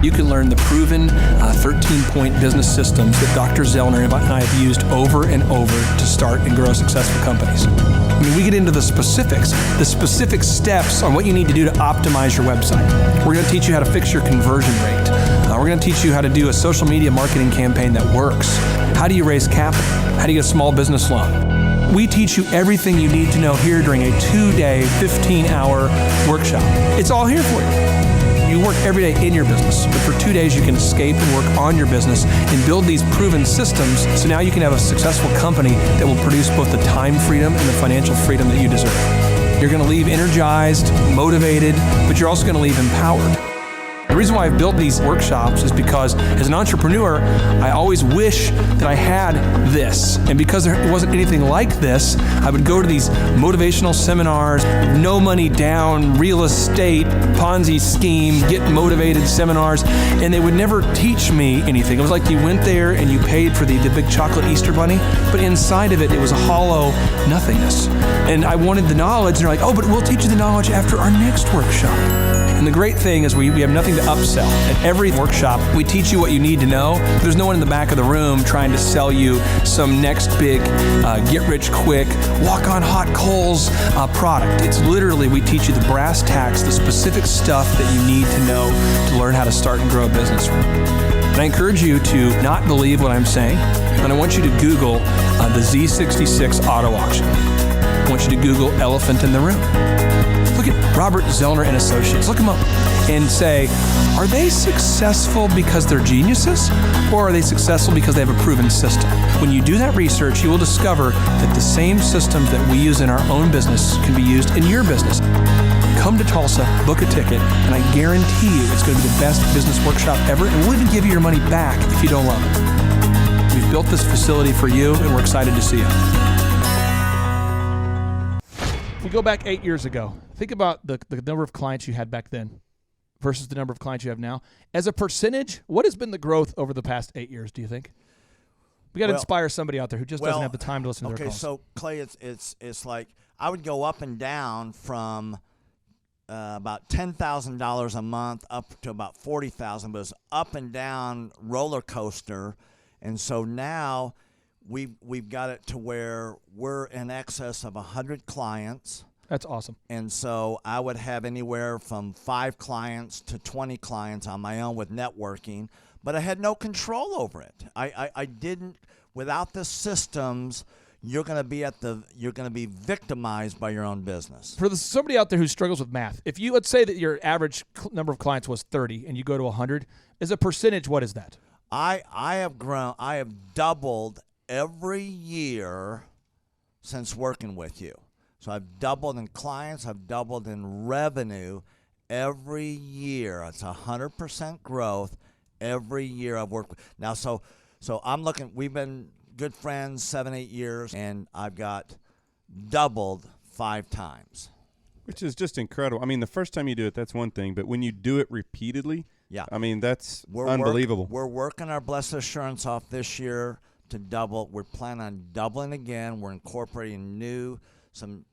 You can learn the proven 13-point business systems that Dr. Zellner and I have used over and over to start and grow successful companies. I mean, we get into the specific steps on what you need to do to optimize your website. We're going to teach you how to fix your conversion rate. We're going to teach you how to do a social media marketing campaign that works. How do you raise capital? How do you get a small business loan? We teach you everything you need to know here during a 2-day, 15-hour workshop. It's all here for you. You work every day in your business, but for 2 days you can escape and work on your business and build these proven systems, so now you can have a successful company that will produce both the time freedom and the financial freedom that you deserve. You're going to leave energized, motivated, but you're also going to leave empowered. The reason why I've built these workshops is because as an entrepreneur, I always wish that I had this. And because there wasn't anything like this, I would go to these motivational seminars, no money down, real estate, Ponzi scheme, get motivated seminars, and they would never teach me anything. It was like you went there and you paid for the big chocolate Easter bunny, but inside of it, it was a hollow nothingness. And I wanted the knowledge, and they're like, oh, but we'll teach you the knowledge after our next workshop. And the great thing is we have nothing to upsell. At every workshop, we teach you what you need to know. There's no one in the back of the room trying to sell you some next big get-rich-quick, walk-on-hot coals product. It's literally, we teach you the brass tacks, the specific stuff that you need to know to learn how to start and grow a business. And I encourage you to not believe what I'm saying, and I want you to Google the Z66 auto auction. I want you to Google elephant in the room. Look at Robert Zellner and Associates. Look him up. and say, are they successful because they're geniuses, or are they successful because they have a proven system? When you do that research, you will discover that the same systems that we use in our own business can be used in your business. Come to Tulsa, book a ticket, and I guarantee you it's going to be the best business workshop ever, and we'll even give you your money back if you don't love it. We've built this facility for you, and we're excited to see you. If we go back 8 years ago, think about the number of clients you had back then versus the number of clients you have now. As a percentage, what has been the growth over the past 8 years, do you think? We got to inspire somebody out there who just doesn't have the time to listen to their calls. Okay, so Clay, it's like I would go up and down from about $10,000 a month up to about $40,000, but it's up and down roller coaster, and so now we've got it to where we're in excess of 100 clients. That's awesome. And so I would have anywhere from 5 clients to 20 clients on my own with networking, but I had no control over it. I didn't. Without the systems, you're going to be victimized by your own business. For somebody out there who struggles with math, if you, let's say that your average number of clients was 30 and you go to 100, as a percentage, what is that? I have doubled every year since working with you. So I've doubled in clients, I've doubled in revenue every year. It's 100% growth every year I've worked with. Now, so I'm looking, we've been good friends 7-8 years, and I've got doubled 5 times. Which is just incredible. I mean, the first time you do it, that's one thing, but when you do it repeatedly, yeah, I mean, that's unbelievable. We're working our Blessed Assurance off this year to double. We're planning on doubling again. We're incorporating some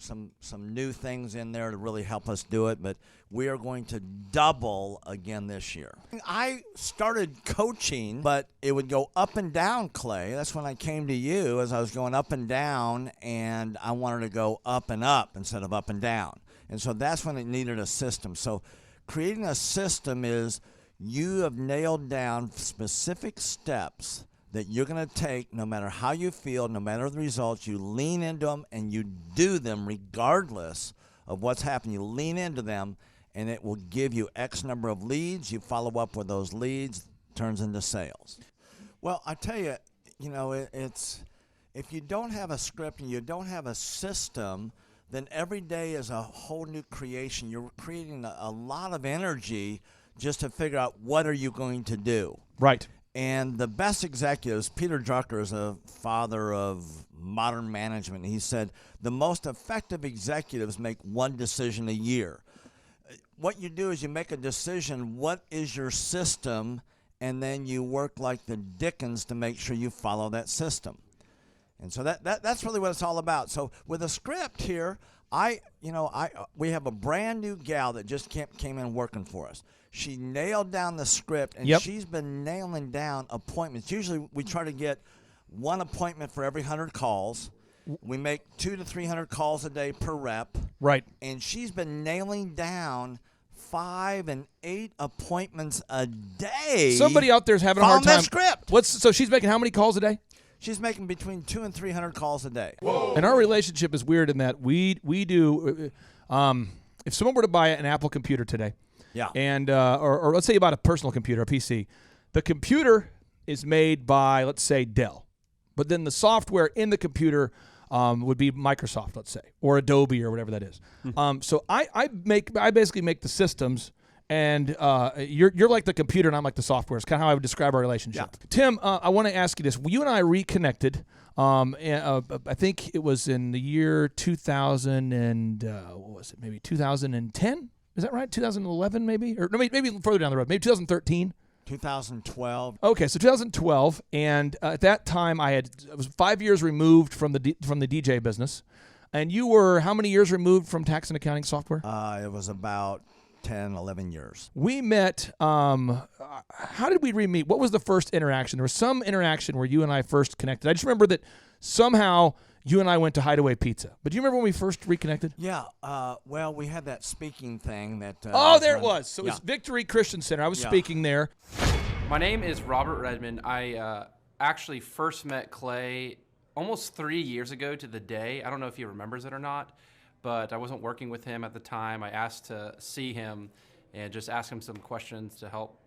new things in there to really help us do it, but we are going to double again this year. I started coaching, but it would go up and down, Clay. That's when I came to you, as I was going up and down, and I wanted to go up and up instead of up and down. And so that's when it needed a system. So creating a system is you have nailed down specific steps that you're going to take no matter how you feel, no matter the results. You lean into them and you do them regardless of what's happening. You lean into them and it will give you X number of leads. You follow up with those leads, turns into sales. Well, I tell you, it's if you don't have a script and you don't have a system, then every day is a whole new creation. You're creating a lot of energy just to figure out what are you going to do. Right. And the best executives, Peter Drucker is a father of modern management. He said, the most effective executives make one decision a year. What you do is you make a decision, what is your system, and then you work like the Dickens to make sure you follow that system. And so that's really what it's all about. So with a script here, we have a brand new gal that just came in working for us. She nailed down the script, and she's been nailing down appointments. Usually we try to get one appointment for every 100 calls. We make 200 to 300 calls a day per rep. Right. And she's been nailing down 5 and 8 appointments a day. Somebody out there is having a hard time. That script. So she's making how many calls a day? She's making between 200 and 300 calls a day. Whoa. And our relationship is weird in that we do. If someone were to buy an Apple computer today, yeah, and or let's say you bought a personal computer, a PC, the computer is made by, let's say, Dell, but then the software in the computer would be Microsoft, let's say, or Adobe or whatever that is. So I basically make the systems, and you're like the computer and I'm like the software. It's kind of how I would describe our relationship. Yeah. Tim, I want to ask you this. You and I reconnected. I think it was in the year 2000 and what was it? Maybe 2010. Is that right? 2011 maybe? Or no, maybe further down the road. Maybe 2013. 2012. Okay, so 2012, and at that time I was 5 years removed from the DJ business, and you were how many years removed from tax and accounting software? It was about 10, 11 years. We met. How did we re-meet? What was the first interaction? There was some interaction where you and I first connected. I just remember that somehow you and I went to Hideaway Pizza. But do you remember when we first reconnected? Yeah. Well, we had that speaking thing that. There it was. So it was Victory Christian Center. I was speaking there. My name is Robert Redmond. I actually first met Clay almost 3 years ago to the day. I don't know if he remembers it or not, but I wasn't working with him at the time. I asked to see him, and just ask him some questions to help,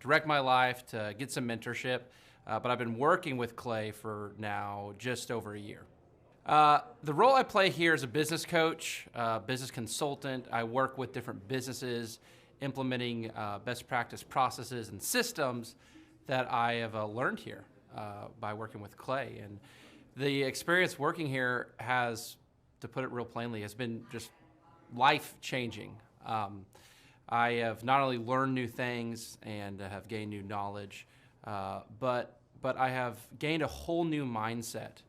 direct my life, to get some mentorship. But I've been working with Clay for now just over a year. The role I play here is a business coach, business consultant. I work with different businesses implementing best practice processes and systems that I have learned here by working with Clay. And the experience working here has, to put it real plainly, has been just life-changing. I have not only learned new things and have gained new knowledge, but I have gained a whole new mindset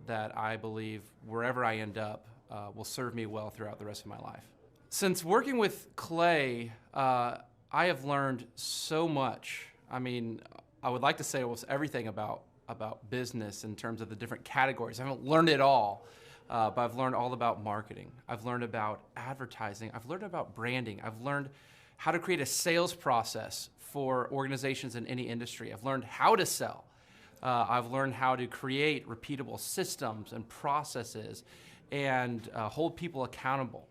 that I believe wherever I end up will serve me well throughout the rest of my life. Since working with Clay, I have learned so much. I mean, I would like to say almost everything about business in terms of the different categories. I haven't learned it all, but I've learned all about marketing. I've learned about advertising. I've learned about branding. I've learned how to create a sales process for organizations in any industry. I've learned how to sell. I've learned how to create repeatable systems and processes and hold people accountable.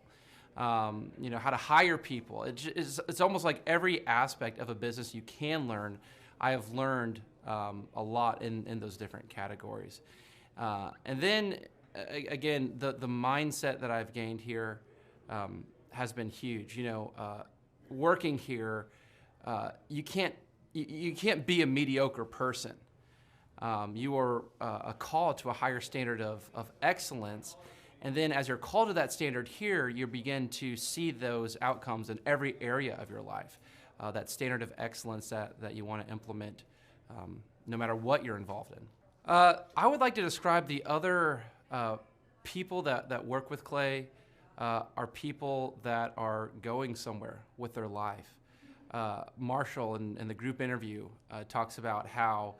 How to hire people. It's almost like every aspect of a business you can learn. I have learned a lot in those different categories. And then, again, the mindset that I've gained here has been huge. Working here, you can't be a mediocre person. You are called to a higher standard of excellence. And then as you're called to that standard here, you begin to see those outcomes in every area of your life. That standard of excellence that you want to implement no matter what you're involved in. I would like to describe the other people that work with Clay are people that are going somewhere with their life. Marshall in the group interview talks about how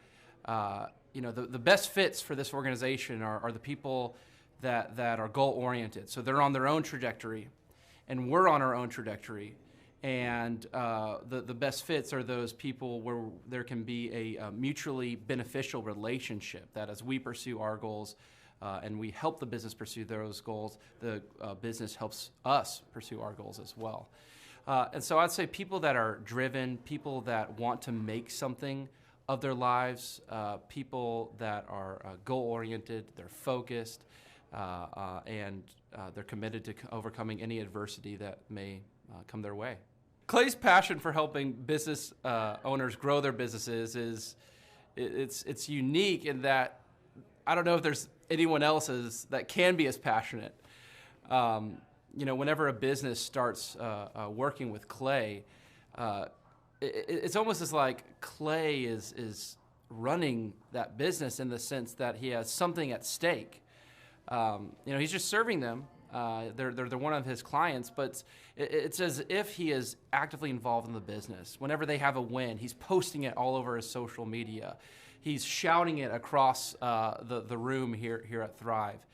the best fits for this organization are the people that are goal-oriented. So they're on their own trajectory, and we're on our own trajectory. And the best fits are those people where there can be a mutually beneficial relationship, that as we pursue our goals and we help the business pursue those goals, the business helps us pursue our goals as well. And so I'd say people that are driven, people that want to make something of their lives, people that are goal-oriented, they're focused, and they're committed to overcoming any adversity that may come their way. Clay's passion for helping business owners grow their businesses it's unique in that I don't know if there's anyone else that can be as passionate. Whenever a business starts working with Clay, it's almost as like Clay is running that business in the sense that he has something at stake. He's just serving them. They're one of his clients, but it's as if he is actively involved in the business. Whenever they have a win, he's posting it all over his social media. He's shouting it across the room here at Thrive.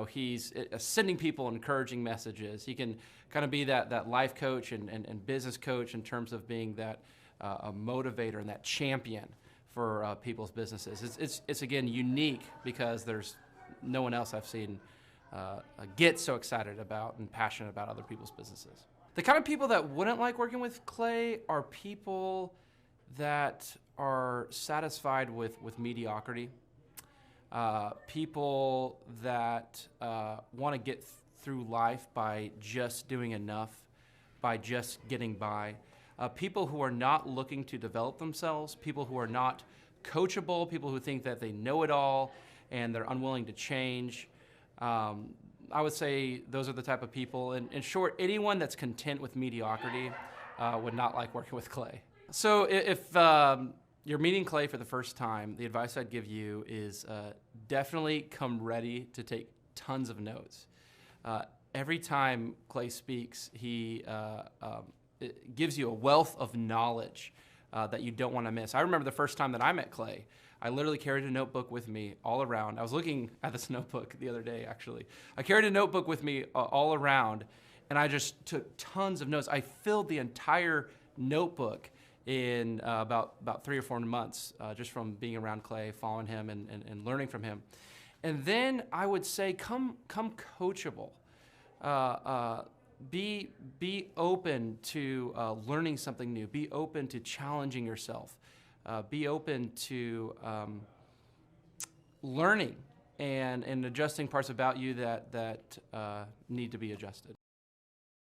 He's sending people encouraging messages. He can kind of be that life coach and business coach in terms of being that a motivator and that champion for people's businesses. It's again unique because there's no one else I've seen get so excited about and passionate about other people's businesses. The kind of people that wouldn't like working with Clay are people that are satisfied with mediocrity. People that want to get through life by just doing enough, by just getting by. People who are not looking to develop themselves, people who are not coachable, people who think that they know it all and they're unwilling to change. I would say those are the type of people. In short, anyone that's content with mediocrity would not like working with Clay. So if you're meeting Clay for the first time, the advice I'd give you is definitely come ready to take tons of notes. Every time Clay speaks, he it gives you a wealth of knowledge that you don't want to miss. I remember the first time that I met Clay, I literally carried a notebook with me all around. I was looking at this notebook the other day, actually. I carried a notebook with me all around, and I just took tons of notes. I filled the entire notebook in about 3 or 4 months, just from being around Clay, following him, and learning from him. And then I would say, come coachable. be open to learning something new. Be open to challenging yourself. Be open to learning and adjusting parts about you that need to be adjusted.